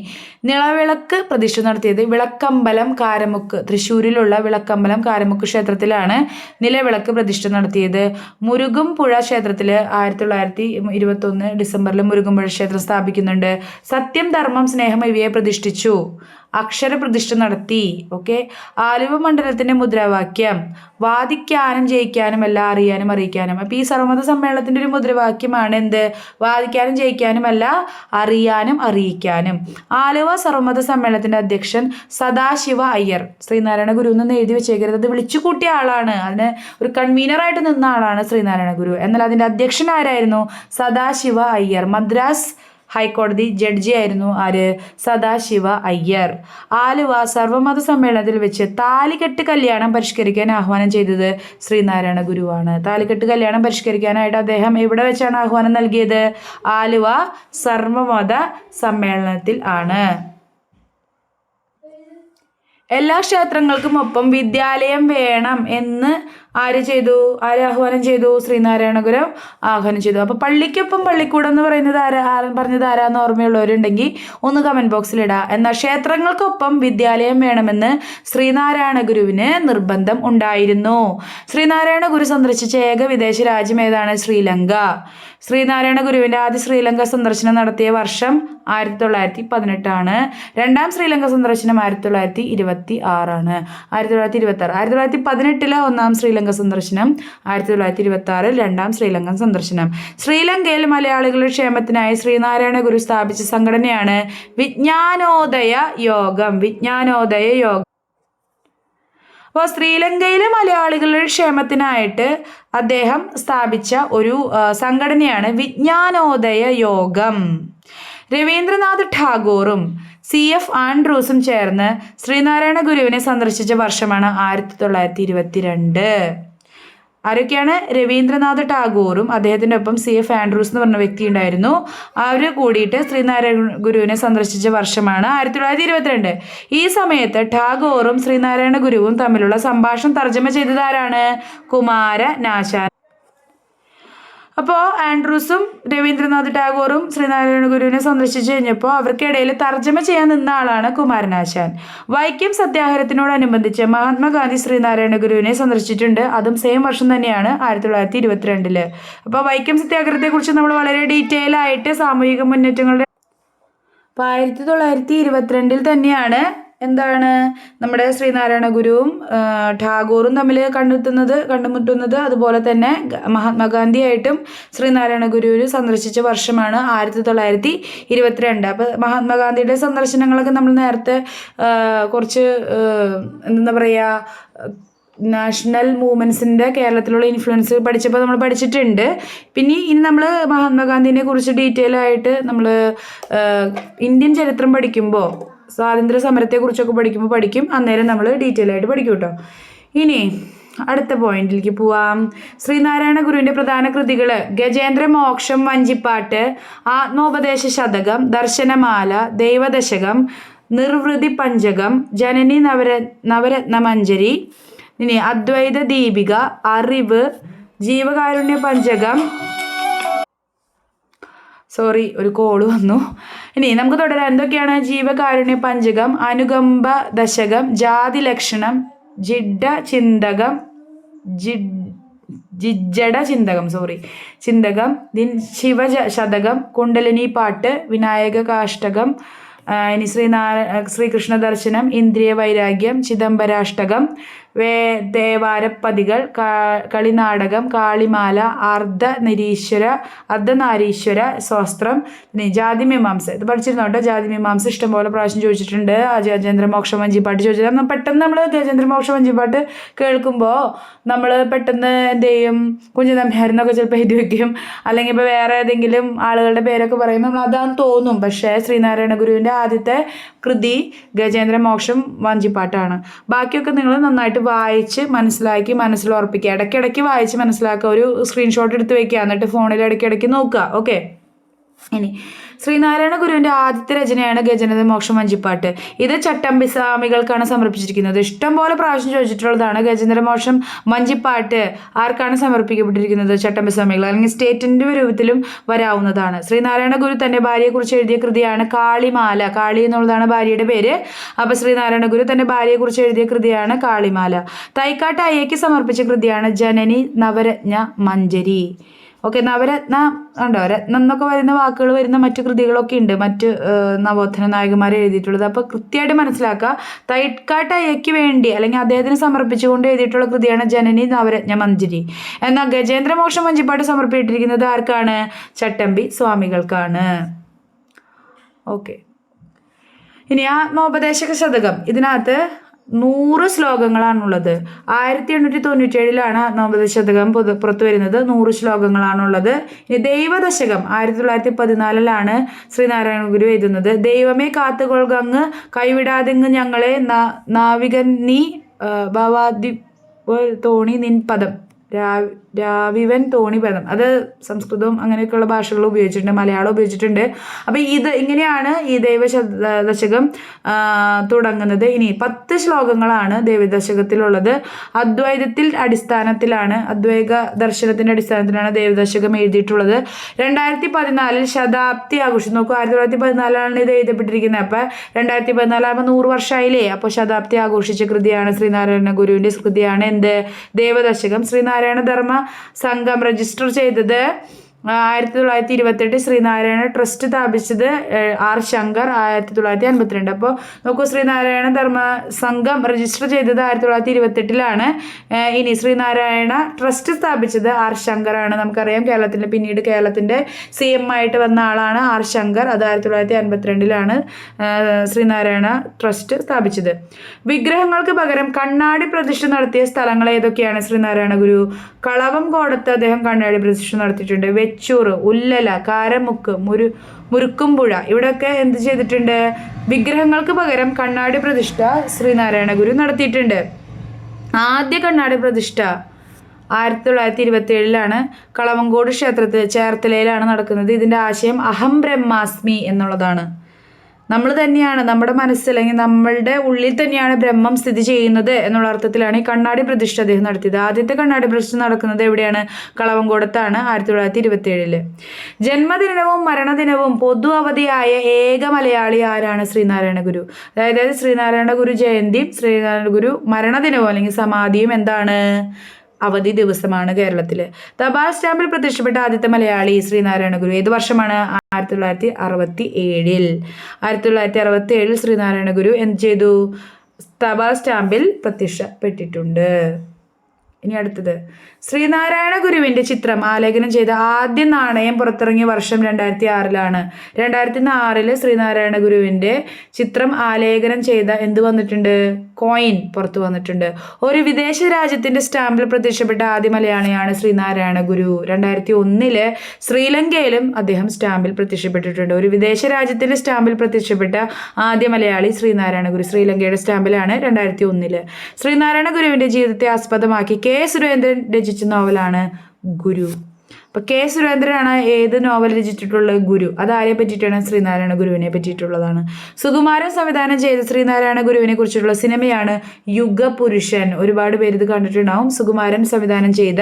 നിളവിളക്ക് പ്രതിഷ്ഠ നടത്തിയത് വിളക്കമ്പലം കാരമുക്ക്, തൃശ്ശൂരിലുള്ള വിളക്കമ്പലം കാരമുക്ക് ക്ഷേത്രത്തിലാണ് നിലവിളക്ക് പ്രതിഷ്ഠ നടത്തിയത്. മുരുകുംപുഴ ക്ഷേത്രത്തിൽ 1921 ഡിസംബറിൽ മുരുകുംപുഴ ക്ഷേത്രം സ്ഥാപിക്കുന്നുണ്ട്. സത്യം, ധർമ്മം, സ്നേഹം ഇവയെ പ്രതിഷ്ഠിച്ചു. അക്ഷരപ്രതിഷ്ഠ നടത്തി. ഓക്കെ. ആലുവ മണ്ഡലത്തിൻ്റെ മുദ്രാവാക്യം വാദിക്കാനും ജയിക്കാനും അല്ല, അറിയാനും അറിയിക്കാനും. അപ്പോൾ ഈ സർവമത സമ്മേളനത്തിൻ്റെ ഒരു മുദ്രാവാക്യമാണ് എന്ത്? വാദിക്കാനും ജയിക്കാനും അല്ല, അറിയാനും അറിയിക്കാനും. ആലുവ സർവമത സമ്മേളനത്തിൻ്റെ അധ്യക്ഷൻ സദാശിവ അയ്യർ. ശ്രീനാരായണ ഗുരു എന്ന് എഴുതി വെച്ചേക്കരുത്, അത് വിളിച്ചു കൂട്ടിയ ആളാണ്. അതിന് ഒരു കൺവീനറായിട്ട് നിന്ന ആളാണ് ശ്രീനാരായണ ഗുരു. എന്നാൽ അതിൻ്റെ അധ്യക്ഷൻ ആരായിരുന്നു? സദാശിവ അയ്യർ. മദ്രാസ് ഹൈക്കോടതി ജഡ്ജി ആയിരുന്നു ആര്? സദാശിവ അയ്യർ. ആലുവ സർവമത സമ്മേളനത്തിൽ വെച്ച് താലികെട്ട് കല്യാണം പരിഷ്കരിക്കാൻ ആഹ്വാനം ചെയ്തത് ശ്രീനാരായണ ഗുരുവാണ്. താലികെട്ട് കല്യാണം പരിഷ്കരിക്കാനായിട്ട് അദ്ദേഹം എവിടെ വെച്ചാണ് ആഹ്വാനം നൽകിയത്? ആലുവ സർവമത സമ്മേളനത്തിൽ ആണ്. എല്ലാ ക്ഷേത്രങ്ങൾക്കും ഒപ്പം വിദ്യാലയം വേണം എന്ന് ആര് ആഹ്വാനം ചെയ്തു? ശ്രീനാരായണ ഗുരു ആഹ്വാനം ചെയ്തു. അപ്പോൾ പള്ളിക്കൊപ്പം പള്ളിക്കൂടം എന്ന് പറയുന്നത് പറഞ്ഞത് ആരാന്ന് ഓർമ്മയുള്ളവരുണ്ടെങ്കിൽ ഒന്ന് കമൻറ്റ് ബോക്സിൽ ഇടാം. എന്നാൽ ക്ഷേത്രങ്ങൾക്കൊപ്പം വിദ്യാലയം വേണമെന്ന് ശ്രീനാരായണ ഗുരുവിന് നിർബന്ധം ഉണ്ടായിരുന്നു. ശ്രീനാരായണ ഗുരു സന്ദർശിച്ച ഏക വിദേശ രാജ്യം ഏതാണ്? ശ്രീലങ്ക. ശ്രീനാരായണ ഗുരുവിൻ്റെ ആദ്യ ശ്രീലങ്ക സന്ദർശനം നടത്തിയ വർഷം 1918 ആണ്. രണ്ടാം ശ്രീലങ്ക സന്ദർശനം 1926 1918 ഒന്നാം ശ്രീലങ്ക സന്ദർശനം, 1926 രണ്ടാം ശ്രീലങ്കൻ സന്ദർശനം. ശ്രീലങ്കയിൽ മലയാളികളുടെ ക്ഷേമത്തിനായി ശ്രീനാരായണ ഗുരു സ്ഥാപിച്ച സംഘടനയാണ് വിജ്ഞാനോദയ യോഗം. അപ്പോൾ ശ്രീലങ്കയിലെ മലയാളികളുടെ ക്ഷേമത്തിനായിട്ട് അദ്ദേഹം സ്ഥാപിച്ച ഒരു സംഘടനയാണ് വിജ്ഞാനോദയ യോഗം. രവീന്ദ്രനാഥ് ടാഗോറും CF ആൻഡ്രൂസും ചേർന്ന് ശ്രീനാരായണ ഗുരുവിനെ സന്ദർശിച്ച വർഷമാണ് 1922. ആരൊക്കെയാണ്? രവീന്ദ്രനാഥ് ടാഗോറും അദ്ദേഹത്തിൻ്റെ ഒപ്പം CF ആൻഡ്രൂസ് എന്ന് പറഞ്ഞ വ്യക്തി ഉണ്ടായിരുന്നു. അവർ കൂടിയിട്ട് ശ്രീനാരായണ ഗുരുവിനെ സന്ദർശിച്ച വർഷമാണ് 1922. ഈ സമയത്ത് ടാഗോറും ശ്രീനാരായണ ഗുരുവും തമ്മിലുള്ള സംഭാഷണം തർജ്ജമ ചെയ്തത് ആരാണ്? കുമാരനാശാൻ. അപ്പോൾ ആൻഡ്രൂസും രവീന്ദ്രനാഥ് ടാഗോറും ശ്രീനാരായണ ഗുരുവിനെ സന്ദർശിച്ചു കഴിഞ്ഞപ്പോൾ അവർക്കിടയിൽ തർജ്ജമ ചെയ്യാൻ നിന്ന ആളാണ് കുമാരനാശാൻ. വൈക്കം സത്യാഗ്രഹത്തിനോടനുബന്ധിച്ച് മഹാത്മാഗാന്ധി ശ്രീനാരായണ ഗുരുവിനെ സന്ദർശിച്ചിട്ടുണ്ട്. അതും സെയിം വർഷം തന്നെയാണ് 1922. അപ്പോൾ വൈക്കം സത്യാഗ്രഹത്തെക്കുറിച്ച് നമ്മൾ വളരെ ഡീറ്റെയിൽ ആയിട്ട് സാമൂഹിക മുന്നേറ്റങ്ങളുടെ 1922 തന്നെയാണ് എന്താണ് നമ്മുടെ ശ്രീനാരായണ ഗുരുവും ടാഗോറും തമ്മിൽ കണ്ടുമുട്ടുന്നത്. അതുപോലെ തന്നെ മഹാത്മാഗാന്ധിയായിട്ടും ശ്രീനാരായണ ഗുരുവിനെ സന്ദർശിച്ച വർഷമാണ് 1922. അപ്പോൾ മഹാത്മാഗാന്ധിയുടെ സന്ദർശനങ്ങളൊക്കെ നമ്മൾ നേരത്തെ കുറച്ച് എന്താ പറയുക നാഷണൽ മൂവ്മെൻറ്റ്സിൻ്റെ കേരളത്തിലുള്ള ഇൻഫ്ലുവൻസ് പഠിച്ചപ്പോൾ നമ്മൾ പഠിച്ചിട്ടുണ്ട്. പിന്നെ ഇനി നമ്മൾ മഹാത്മാഗാന്ധിനെ കുറിച്ച് ഡീറ്റെയിൽ ആയിട്ട് നമ്മൾ ഇന്ത്യൻ ചരിത്രം പഠിക്കുമ്പോൾ സ്വാതന്ത്ര്യ സമരത്തെക്കുറിച്ചൊക്കെ പഠിക്കും. അന്നേരം നമ്മൾ ഡീറ്റെയിൽ ആയിട്ട് പഠിക്കും കേട്ടോ. ഇനി അടുത്ത പോയിന്റിലേക്ക് പോവാം. ശ്രീനാരായണ ഗുരുവിൻ്റെ പ്രധാന കൃതികൾ ഗജേന്ദ്ര മോക്ഷം, വഞ്ചിപ്പാട്ട്, ആത്മോപദേശ ശതകം, ദർശനമാല, ദൈവദശകം, നിർവൃതി പഞ്ചകം, ജനനി നവരത്നമഞ്ജരി, ഇനി അദ്വൈത ദീപിക, അറിവ്, ജീവകാരുണ്യ പഞ്ചകം. സോറി, ഒരു കോള് വന്നു. ഇനി നമുക്ക് തുടരാം. എന്തൊക്കെയാണ്? ജീവകാരുണ്യ പഞ്ചകം, അനുകമ്പ ദശകം, ജാതി ലക്ഷണം, ജിഡ്ഡ ചിന്തകം, ചിന്തകം, ശിവ ശതകം, കുണ്ടലിനി പാട്ട്, വിനായക കാഷ്ടകം, ഇനി ശ്രീകൃഷ്ണ ദർശനം, ഇന്ദ്രിയ വൈരാഗ്യം, ചിദംബരാഷ്ടകം, ദേവാരപ്പതികൾ, കളിനാടകം, കാളിമാല, അർദ്ധനാരീശ്വര സ്വസ്ത്രം, ജാതിമീമാംസ. ഇത് പഠിച്ചിരുന്നു കേട്ടോ. ജാതിമീമാംസ ഇഷ്ടംപോലെ പ്രാവശ്യം ചോദിച്ചിട്ടുണ്ട്. ഗജേന്ദ്രമോക്ഷ വഞ്ചിപ്പാട്ട് ചോദിച്ചിട്ട് പെട്ടെന്ന് നമ്മൾ ഗജേന്ദ്രമോക്ഷ വഞ്ചിപ്പാട്ട് കേൾക്കുമ്പോൾ നമ്മൾ പെട്ടെന്ന് എന്ത് ചെയ്യും? കുഞ്ഞു നമ്പ്യാരെന്നൊക്കെ ചിലപ്പോൾ എഴുതി വയ്ക്കും. അല്ലെങ്കിൽ ഇപ്പോൾ വേറെ ഏതെങ്കിലും ആളുകളുടെ പേരൊക്കെ പറയും, നമ്മൾ അതാന്ന് തോന്നും. പക്ഷേ ശ്രീനാരായണ ഗുരുവിൻ്റെ ആദ്യത്തെ കൃതി ഗജേന്ദ്രമോക്ഷം വഞ്ചിപ്പാട്ടാണ്. ബാക്കിയൊക്കെ നിങ്ങൾ നന്നായിട്ട് വായിച്ച് മനസ്സിൽ ഉറപ്പിക്കുക. ഇടയ്ക്കിടയ്ക്ക് വായിച്ച് മനസ്സിലാക്കുക. ഒരു സ്ക്രീൻഷോട്ട് എടുത്ത് വെക്കുക. എന്നിട്ട് ഫോണിൽ ഇടയ്ക്കിടയ്ക്ക് നോക്കുക. ഓക്കെ. ഇനി ശ്രീനാരായണ ഗുരുവിൻ്റെ ആദ്യത്തെ രചനയാണ് ഗജേന്ദ്രമോക്ഷം വഞ്ചിപ്പാട്ട്. ഇത് ചട്ടമ്പി സ്വാമികൾക്കാണ് സമർപ്പിച്ചിരിക്കുന്നത്. ഇഷ്ടംപോലെ പ്രാവശ്യം ചോദിച്ചിട്ടുള്ളതാണ്. ഗജേന്ദ്രമോക്ഷം വഞ്ചിപ്പാട്ട് ആർക്കാണ് സമർപ്പിക്കപ്പെട്ടിരിക്കുന്നത്? ചട്ടമ്പി സ്വാമികൾ. അല്ലെങ്കിൽ സ്റ്റേറ്റിൻ്റെ രൂപത്തിലും വരാവുന്നതാണ്. ശ്രീനാരായണ ഗുരു തൻ്റെ ഭാര്യയെക്കുറിച്ച് എഴുതിയ കൃതിയാണ് കാളിമാല. കാളി എന്നുള്ളതാണ് ഭാര്യയുടെ പേര്. അപ്പോൾ ശ്രീനാരായണ ഗുരു തൻ്റെ ഭാര്യയെക്കുറിച്ച് എഴുതിയ കൃതിയാണ് കാളിമാല. തൈക്കാട്ട് അയ്യയ്ക്ക് സമർപ്പിച്ച കൃതിയാണ് ജനനി നവരത്ന മഞ്ജരി. ഓക്കെ. നവരത്ന ഉണ്ടോ? രത്നം എന്നൊക്കെ വരുന്ന വാക്കുകൾ വരുന്ന മറ്റു കൃതികളൊക്കെ ഉണ്ട്, മറ്റ് നവോത്ഥാന നായകന്മാർ എഴുതിയിട്ടുള്ളത്. അപ്പോൾ കൃത്യമായിട്ട് മനസ്സിലാക്കുക. തൈക്കാട്ട് അയ്യയ്ക്ക് വേണ്ടി അല്ലെങ്കിൽ അദ്ദേഹത്തിന് സമർപ്പിച്ചുകൊണ്ട് എഴുതിയിട്ടുള്ള കൃതിയാണ് ജനനി നവരത്ന മഞ്ജരി. എന്നാൽ ഗജേന്ദ്രമോക്ഷം വഞ്ചിപ്പാട്ട് സമർപ്പിച്ചിരിക്കുന്നത് ആർക്കാണ്? ചട്ടമ്പി സ്വാമികൾക്കാണ്. ഓക്കെ. ഇനി ആത്മോപദേശക ശതകം. ഇതിനകത്ത് 100 ശ്ലോകങ്ങളാണുള്ളത്. 1897 ആത്മോപദേശ ശതകം പുറത്തു വരുന്നത്. 100 ശ്ലോകങ്ങളാണുള്ളത്. ഇനി ദൈവദശകം 1914 ശ്രീനാരായണ ഗുരു എഴുതുന്നത്. ദൈവമേ കാത്തുകൊള്ളുകങ്ങ്, കൈവിടാതെങ്ങ് ഞങ്ങളെ, നാവികൻ നീ, ഭവാദി തോണി നിൻ പദം, രാവിവൻ തോണിപദം. അത് സംസ്കൃതവും അങ്ങനെയൊക്കെയുള്ള ഭാഷകൾ ഉപയോഗിച്ചിട്ടുണ്ട്, മലയാളം ഉപയോഗിച്ചിട്ടുണ്ട്. അപ്പോൾ ഇങ്ങനെയാണ് ഈ ദൈവദശകം തുടങ്ങുന്നത്. ഇനി 10 ശ്ലോകങ്ങളാണ് ദൈവദശകത്തിലുള്ളത്. അദ്വൈതത്തിൽ അടിസ്ഥാനത്തിലാണ്, അദ്വൈത ദർശനത്തിൻ്റെ അടിസ്ഥാനത്തിലാണ് ദൈവദശകം എഴുതിയിട്ടുള്ളത്. 2014 ശതാബ്ദി ആഘോഷം. നോക്കൂ, 1914 ഇത് എഴുതപ്പെട്ടിരിക്കുന്നത്. അപ്പോൾ 2014 ആകുമ്പോൾ 100 വർഷമായില്ലേ. അപ്പോൾ ശതാബ്ദി ആഘോഷിച്ച കൃതിയാണ് ശ്രീനാരായണ ഗുരുവിൻ്റെ കൃതിയാണ് എന്ത്? ദൈവദശകം. ശ്രീനാരായണ ധർമ്മ സംഘം രജിസ്റ്റർ ചെയ്തത് 1928 ശ്രീനാരായണ ട്രസ്റ്റ് സ്ഥാപിച്ചത് ആർ ശങ്കർ 1952. അപ്പോൾ നോക്കൂ, ശ്രീനാരായണ ധർമ്മ സംഘം രജിസ്റ്റർ ചെയ്തത് 1928. ഇനി ശ്രീനാരായണ ട്രസ്റ്റ് സ്ഥാപിച്ചത് ആർ ശങ്കറാണ്. നമുക്കറിയാം പിന്നീട് കേരളത്തിൻ്റെ CM ആയിട്ട് വന്ന ആളാണ് ആർ ശങ്കർ. അത് 1952 ശ്രീനാരായണ ട്രസ്റ്റ് സ്ഥാപിച്ചത്. വിഗ്രഹങ്ങൾക്ക് പകരം കണ്ണാടി പ്രതിഷ്ഠ നടത്തിയ സ്ഥലങ്ങൾ ഏതൊക്കെയാണ്? ശ്രീനാരായണ ഗുരു കളവംകോടത്ത് അദ്ദേഹം കണ്ണാടി പ്രതിഷ്ഠ നടത്തിയിട്ടുണ്ട്. വെച്ചൂർ, ഉല്ലല, കാരമുക്ക്, മുരുക്കുംപുഴ ഇവിടെയൊക്കെ എന്ത് ചെയ്തിട്ടുണ്ട്? വിഗ്രഹങ്ങൾക്ക് പകരം കണ്ണാടി പ്രതിഷ്ഠ ശ്രീനാരായണ ഗുരു നടത്തിയിട്ടുണ്ട്. ആദ്യ കണ്ണാടി പ്രതിഷ്ഠ 1927 കളവങ്കോട് ക്ഷേത്രത്തിൽ ചേർത്തലയിലാണ് നടക്കുന്നത്. ഇതിൻ്റെ ആശയം അഹം ബ്രഹ്മാസ്മി എന്നുള്ളതാണ്. നമ്മൾ തന്നെയാണ്, നമ്മുടെ മനസ്സ് അല്ലെങ്കിൽ നമ്മളുടെ ഉള്ളിൽ തന്നെയാണ് ബ്രഹ്മം സ്ഥിതി ചെയ്യുന്നത് എന്നുള്ള അർത്ഥത്തിലാണ് ഈ കണ്ണാടി പ്രതിഷ്ഠ അദ്ദേഹം നടത്തിയത്. ആദ്യത്തെ കണ്ണാടി പ്രതിഷ്ഠ നടക്കുന്നത് എവിടെയാണ്? കളവങ്കോടത്താണ് 1927. ജന്മദിനവും മരണദിനവും പൊതു അവധിയായ ഏക മലയാളി ആരാണ്? ശ്രീനാരായണ ഗുരു. അതായത് ശ്രീനാരായണ ഗുരു ജയന്തിയും ശ്രീനാരായണ ഗുരു മരണദിനവും അല്ലെങ്കിൽ സമാധിയും എന്താണ്? അവധി ദിവസമാണ് കേരളത്തിൽ. തപാൽ സ്റ്റാമ്പിൽ പ്രത്യക്ഷപ്പെട്ട ആദ്യത്തെ മലയാളി ശ്രീനാരായണ ഗുരു. ഏത് വർഷമാണ്? 1967. 1967 ശ്രീനാരായണ ഗുരു എന്ത് ചെയ്തു? തപാൽ സ്റ്റാമ്പിൽ പ്രത്യക്ഷപ്പെട്ടിട്ടുണ്ട്. ഇനി അടുത്തത്, ശ്രീനാരായണ ഗുരുവിൻ്റെ ചിത്രം ആലേഖനം ചെയ്ത ആദ്യ നാണയം പുറത്തിറങ്ങിയ വർഷം 2006. 2004 ശ്രീനാരായണ ഗുരുവിൻ്റെ ചിത്രം ആലേഖനം ചെയ്ത എന്ത് വന്നിട്ടുണ്ട്? കോയിൻ പുറത്തു വന്നിട്ടുണ്ട്. ഒരു വിദേശ രാജ്യത്തിൻ്റെ സ്റ്റാമ്പിൽ പ്രത്യക്ഷപ്പെട്ട ആദ്യ മലയാളിയാണ് ശ്രീനാരായണ ഗുരു. 2001 ശ്രീലങ്കയിലും അദ്ദേഹം സ്റ്റാമ്പിൽ പ്രത്യക്ഷപ്പെട്ടിട്ടുണ്ട്. ഒരു വിദേശ രാജ്യത്തിൻ്റെ സ്റ്റാമ്പിൽ പ്രത്യക്ഷപ്പെട്ട ആദ്യ മലയാളി ശ്രീനാരായണ ഗുരു. ശ്രീലങ്കയുടെ സ്റ്റാമ്പിലാണ് 2001. ശ്രീനാരായണ ഗുരുവിൻ്റെ ജീവിതത്തെ ആസ്പദമാക്കി കെ സുരേന്ദ്രൻ രചിച്ച നോവലാണ് ഗുരു. അപ്പോൾ കെ സുരേന്ദ്രനാണ് ഏത് നോവൽ രചിച്ചിട്ടുള്ളത്? ഗുരു. അത് ആരെ പറ്റിയിട്ടാണ്? ശ്രീനാരായണ ഗുരുവിനെ പറ്റിയിട്ടുള്ളതാണ്. സുകുമാരൻ സംവിധാനം ചെയ്ത ശ്രീനാരായണ ഗുരുവിനെ കുറിച്ചിട്ടുള്ള സിനിമയാണ് യുഗപുരുഷൻ. ഒരുപാട് പേര് ഇത് കണ്ടിട്ടുണ്ടാവും. സുകുമാരൻ സംവിധാനം ചെയ്ത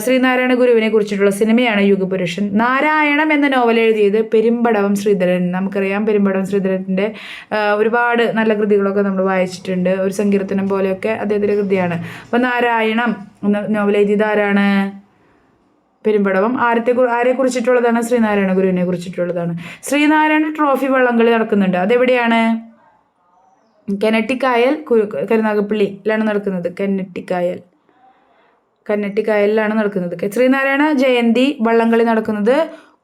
ശ്രീനാരായണ ഗുരുവിനെ കുറിച്ചിട്ടുള്ള സിനിമയാണ് യുഗപുരുഷൻ. നാരായണം എന്ന നോവൽ എഴുതിയത് പെരുമ്പടവം ശ്രീധരൻ. നമുക്കറിയാം പെരുമ്പടവം ശ്രീധരൻ്റെ ഒരുപാട് നല്ല കൃതികളൊക്കെ നമ്മൾ വായിച്ചിട്ടുണ്ട്. ഒരു സങ്കീർത്തനം പോലെയൊക്കെ അദ്ദേഹത്തിൻ്റെ കൃതിയാണ്. അപ്പോൾ നാരായണം എന്ന നോവൽ എഴുതിയത് ആരാണ്? പെരുമ്പടവം. ആരെ കുറിച്ചിട്ടുള്ളതാണ്? ശ്രീനാരായണ ഗുരുവിനെ കുറിച്ചിട്ടുള്ളതാണ്. ശ്രീനാരായണ ട്രോഫി വള്ളംകളി നടക്കുന്നുണ്ട്. അതെവിടെയാണ്? കന്നട്ടിക്കായൽ, കരുനാഗപ്പള്ളിയിലാണ് നടക്കുന്നത്. കന്നട്ടിക്കായലിലാണ് നടക്കുന്നത്. ശ്രീനാരായണ ജയന്തി വള്ളംകളി നടക്കുന്നത്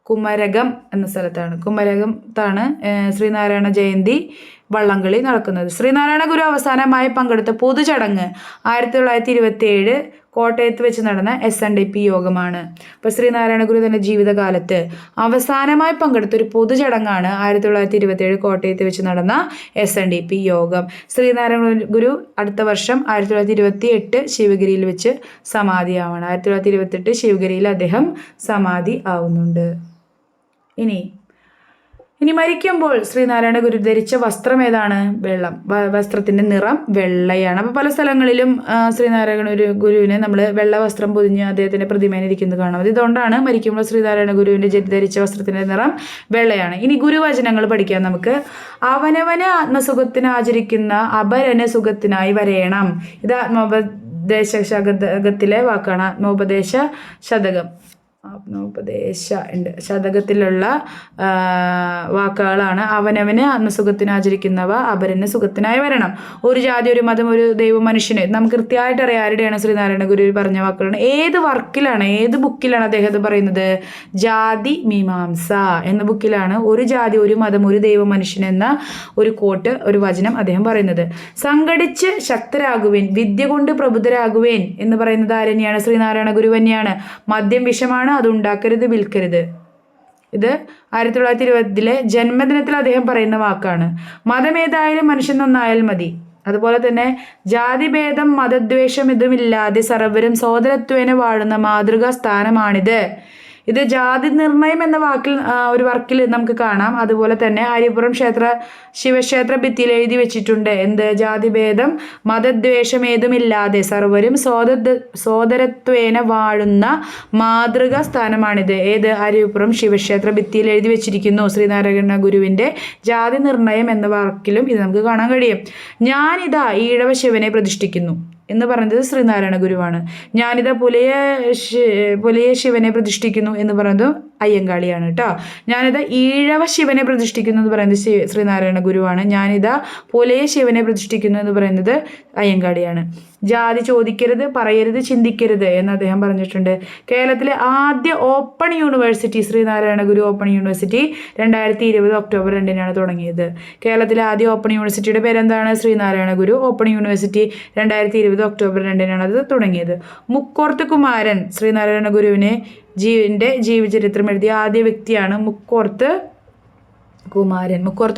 കുമരകം എന്ന സ്ഥലത്താണ്. കുമരകത്താണ് ശ്രീനാരായണ ജയന്തി വള്ളംകളി നടക്കുന്നത്. ശ്രീനാരായണ ഗുരു അവസാനമായി പങ്കെടുത്ത പൊതുചടങ്ങ് 1927 കോട്ടയത്ത് വെച്ച് നടന്ന SNDP യോഗമാണ്. അപ്പോൾ ശ്രീനാരായണ ഗുരു തൻ്റെ ജീവിതകാലത്ത് അവസാനമായി പങ്കെടുത്ത ഒരു പൊതുചടങ്ങാണ് 1927 കോട്ടയത്ത് വെച്ച് നടന്ന SNDP യോഗം. ശ്രീനാരായണ ഗുരു അടുത്ത വർഷം 1928 ശിവഗിരിയിൽ വെച്ച് സമാധിയാവണം. 1928 ശിവഗിരിയിൽ അദ്ദേഹം സമാധി ആവുന്നുണ്ട്. ഇനി മരിക്കുമ്പോൾ ശ്രീനാരായണ ഗുരു ധരിച്ച വസ്ത്രം ഏതാണ്? വെള്ളം. വസ്ത്രത്തിൻ്റെ നിറം വെള്ളയാണ്. അപ്പോൾ പല സ്ഥലങ്ങളിലും ശ്രീനാരായണ ഗുരുവിനെ നമ്മൾ വെള്ള വസ്ത്രം പൊതിഞ്ഞ് അദ്ദേഹത്തിൻ്റെ പ്രതിമേനെ ഇരിക്കുന്നത് കാണാം. ഇതുകൊണ്ടാണ് മരിക്കുമ്പോൾ ശ്രീനാരായണ ഗുരുവിൻ്റെ ധരിച്ച വസ്ത്രത്തിൻ്റെ നിറം വെള്ളയാണ്. ഇനി ഗുരുവചനങ്ങൾ പഠിക്കാം നമുക്ക്. അവനവന് ആത്മസുഖത്തിന് ആചരിക്കുന്ന അപരന് സുഖത്തിനായി വരേണം. ഇത് ആത്മോപദേശ ശതകത്തിലെ വാക്കാണ്. ആത്മോപദേശ ശതകത്തിലുള്ള വാക്കുകളാണ്. അവനവന് ആത്മസുഖത്തിന് ആചരിക്കുന്നവ അപരന് സുഖത്തിനായി വരണം. ഒരു ജാതി, ഒരു മതം, ഒരു ദൈവം, മനുഷ്യന്. നമുക്ക് കൃത്യമായിട്ട് അറിയാം ആരുടെയാണ് ശ്രീനാരായണ ഗുരു പറഞ്ഞ വാക്കുകളാണ്. ഏത് വർക്കിലാണ്, ഏത് ബുക്കിലാണ് അദ്ദേഹം പറയുന്നത്? ജാതി മീമാംസ എന്ന ബുക്കിലാണ് ഒരു ജാതി, ഒരു മതം, ഒരു ദൈവം, മനുഷ്യൻ എന്ന ഒരു കോട്ട്, ഒരു വചനം അദ്ദേഹം പറയുന്നത്. സംഘടിച്ച് ശക്തരാകുവേൻ, വിദ്യ കൊണ്ട് പ്രബുദ്ധരാകുവേൻ എന്ന് പറയുന്നത് ആരെന്നെയാണ്? ശ്രീനാരായണ ഗുരു തന്നെയാണ്. മദ്യം വിഷമാണ്, അത് ഉണ്ടാക്കരുത്, വിൽക്കരുത്. ഇത് 1920 ജന്മദിനത്തിൽ അദ്ദേഹം പറയുന്ന വാക്കാണ്. മതമേതായാലും മനുഷ്യൻ നന്നായാൽ മതി. അതുപോലെ തന്നെ ജാതിഭേദം മതദ്വേഷം ഇതുമില്ലാതെ സർവരും സോദരത്വേന വാഴുന്ന മാതൃകാ സ്ഥാനമാണിത്. ഇത് ജാതി നിർണയം എന്ന ഒരു വർക്കിൽ നമുക്ക് കാണാം. അതുപോലെ തന്നെ ഹരിപുരം ശിവക്ഷേത്ര ഭിത്തിയിൽ എഴുതി വെച്ചിട്ടുണ്ട്. എന്ത്? ജാതിഭേദം മതദ്വേഷം ഏതുമില്ലാതെ സർവരും സോദരത്വേന വാഴുന്ന മാതൃകാ സ്ഥാനമാണിത്. ഏത്? ഹരിപുരം ശിവക്ഷേത്ര ഭിത്തിയിൽ എഴുതി വെച്ചിരിക്കുന്നു. ശ്രീനാരായണ ഗുരുവിൻ്റെ ജാതി നിർണയം എന്ന വർക്കിലും ഇത് നമുക്ക് കാണാൻ കഴിയും. ഞാനിതാ ഈഴവ ശിവനെ പ്രതിഷ്ഠിക്കുന്നു. എന്ന് പറയുന്നത് ശ്രീനാരായണ ഗുരുവാണ്. ഞാനിതാ പുലയ ശിവനെ പ്രതിഷ്ഠിക്കുന്നു എന്ന് പറയുന്നത് അയ്യങ്കാളിയാണ് കേട്ടോ. ഞാനിതാ ഈഴവ ശിവനെ പ്രതിഷ്ഠിക്കുന്നു എന്ന് പറയുന്നത് ശ്രീനാരായണ ഗുരുവാണ്. ഞാനിതാ പുലയ ശിവനെ പ്രതിഷ്ഠിക്കുന്നു എന്ന് പറയുന്നത് അയ്യങ്കാളിയാണ്. ജാതി ചോദിക്കരുത്, പറയരുത്, ചിന്തിക്കരുത് എന്ന് അദ്ദേഹം പറഞ്ഞിട്ടുണ്ട്. കേരളത്തിലെ ആദ്യ ഓപ്പൺ യൂണിവേഴ്സിറ്റി ശ്രീനാരായണ ഗുരു ഓപ്പൺ യൂണിവേഴ്സിറ്റി 2020 ഒക്ടോബർ 2 തുടങ്ങിയത്. കേരളത്തിലെ ആദ്യ ഓപ്പൺ യൂണിവേഴ്സിറ്റിയുടെ പേരെന്താണ്? ശ്രീനാരായണ ഗുരു ഓപ്പൺ യൂണിവേഴ്സിറ്റി 2020 ഒക്ടോബർ 2 അത് തുടങ്ങിയത്. മുക്കോർത്ത് കുമാരൻ ശ്രീനാരായണ ഗുരുവിനെ ജീവചരിത്രം എഴുതിയ ആദ്യ വ്യക്തിയാണ് മുക്കോർത്ത്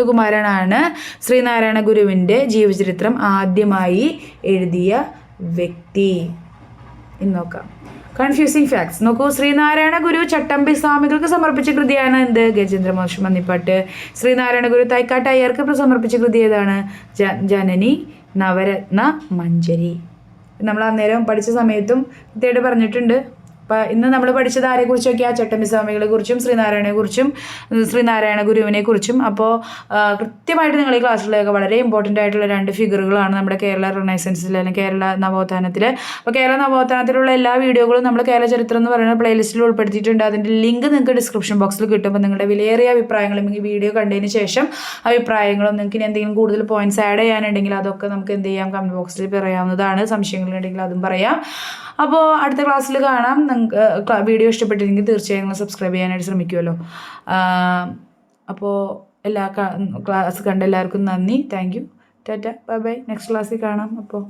കുമാരനാണ് ശ്രീനാരായണ ഗുരുവിൻ്റെ ജീവചരിത്രം ആദ്യമായി എഴുതിയ വ്യക്തി. ഇന്ന് നോക്കാം കൺഫ്യൂസിങ് ഫാക്ട്സ്. നോക്കൂ, ശ്രീനാരായണ ഗുരു ചട്ടമ്പി സ്വാമികൾക്ക് സമർപ്പിച്ച കൃതിയാണ് എന്ത്? ഗജേന്ദ്രമോക്ഷം മന്നിപ്പാട്ട്. ശ്രീനാരായണ ഗുരു തൈക്കാട്ട് അയ്യർക്ക് സമർപ്പിച്ച കൃതി ഏതാണ്? ജനനി നവരത്ന മഞ്ജരി. നമ്മൾ അന്നേരം പഠിച്ച സമയത്തും കൃത്യമായിട്ട് പറഞ്ഞിട്ടുണ്ട്. അപ്പോൾ ഇന്ന് നമ്മൾ പഠിച്ചത് ആരെക്കുറിച്ചൊക്കെയാണ്? ചട്ടമ്പി സ്വാമികളെ കുറിച്ചും ശ്രീനാരായണ ഗുരുവിനെ കുറിച്ചും. അപ്പോൾ കൃത്യമായിട്ട് നിങ്ങൾ ഈ ക്ലാസ്സിലൊക്കെ വളരെ ഇമ്പോർട്ടൻ്റ് ആയിട്ടുള്ള 2 ഫിഗറുകളാണ് നമ്മുടെ കേരള റിനൈസൻസിൽ അല്ലെങ്കിൽ കേരള നവോത്ഥാനത്തിൽ. അപ്പോൾ കേരള നവോത്ഥാനത്തിലുള്ള എല്ലാ വീഡിയോകളും നമ്മൾ കേരള ചരിത്രം എന്ന് പറയുന്ന പ്ലേലിസ്റ്റിൽ ഉൾപ്പെടുത്തിയിട്ടുണ്ട്. അതിൻ്റെ ലിങ്ക് നിങ്ങൾക്ക് ഡിസ്ക്രിപ്ഷൻ ബോക്സിൽ കിട്ടും. അപ്പോൾ നിങ്ങളുടെ വിലയേറിയ അഭിപ്രായങ്ങളും ഈ വീഡിയോ കണ്ടതിന് ശേഷം അഭിപ്രായങ്ങളും നിങ്ങൾക്ക് ഇനി എന്തെങ്കിലും കൂടുതൽ പോയിന്റ്സ് ആഡ് ചെയ്യാനുണ്ടെങ്കിൽ അതൊക്കെ നമുക്ക് എന്ത് ചെയ്യാം, കമൻറ്റ് ബോക്സിൽ പറയാവുന്നതാണ്. സംശയങ്ങളുണ്ടെങ്കിൽ അതും പറയാം. അപ്പോൾ അടുത്ത ക്ലാസ്സിൽ കാണാം. നിങ്ങൾക്ക് വീഡിയോ ഇഷ്ടപ്പെട്ടില്ലെങ്കിൽ തീർച്ചയായും നിങ്ങൾ സബ്സ്ക്രൈബ് ചെയ്യാനായിട്ട് ശ്രമിക്കുമല്ലോ. അപ്പോൾ ക്ലാസ് കണ്ട എല്ലാവർക്കും നന്ദി. Thank you. Tata, bye bye. Next ക്ലാസ്സിൽ കാണാം. അപ്പോൾ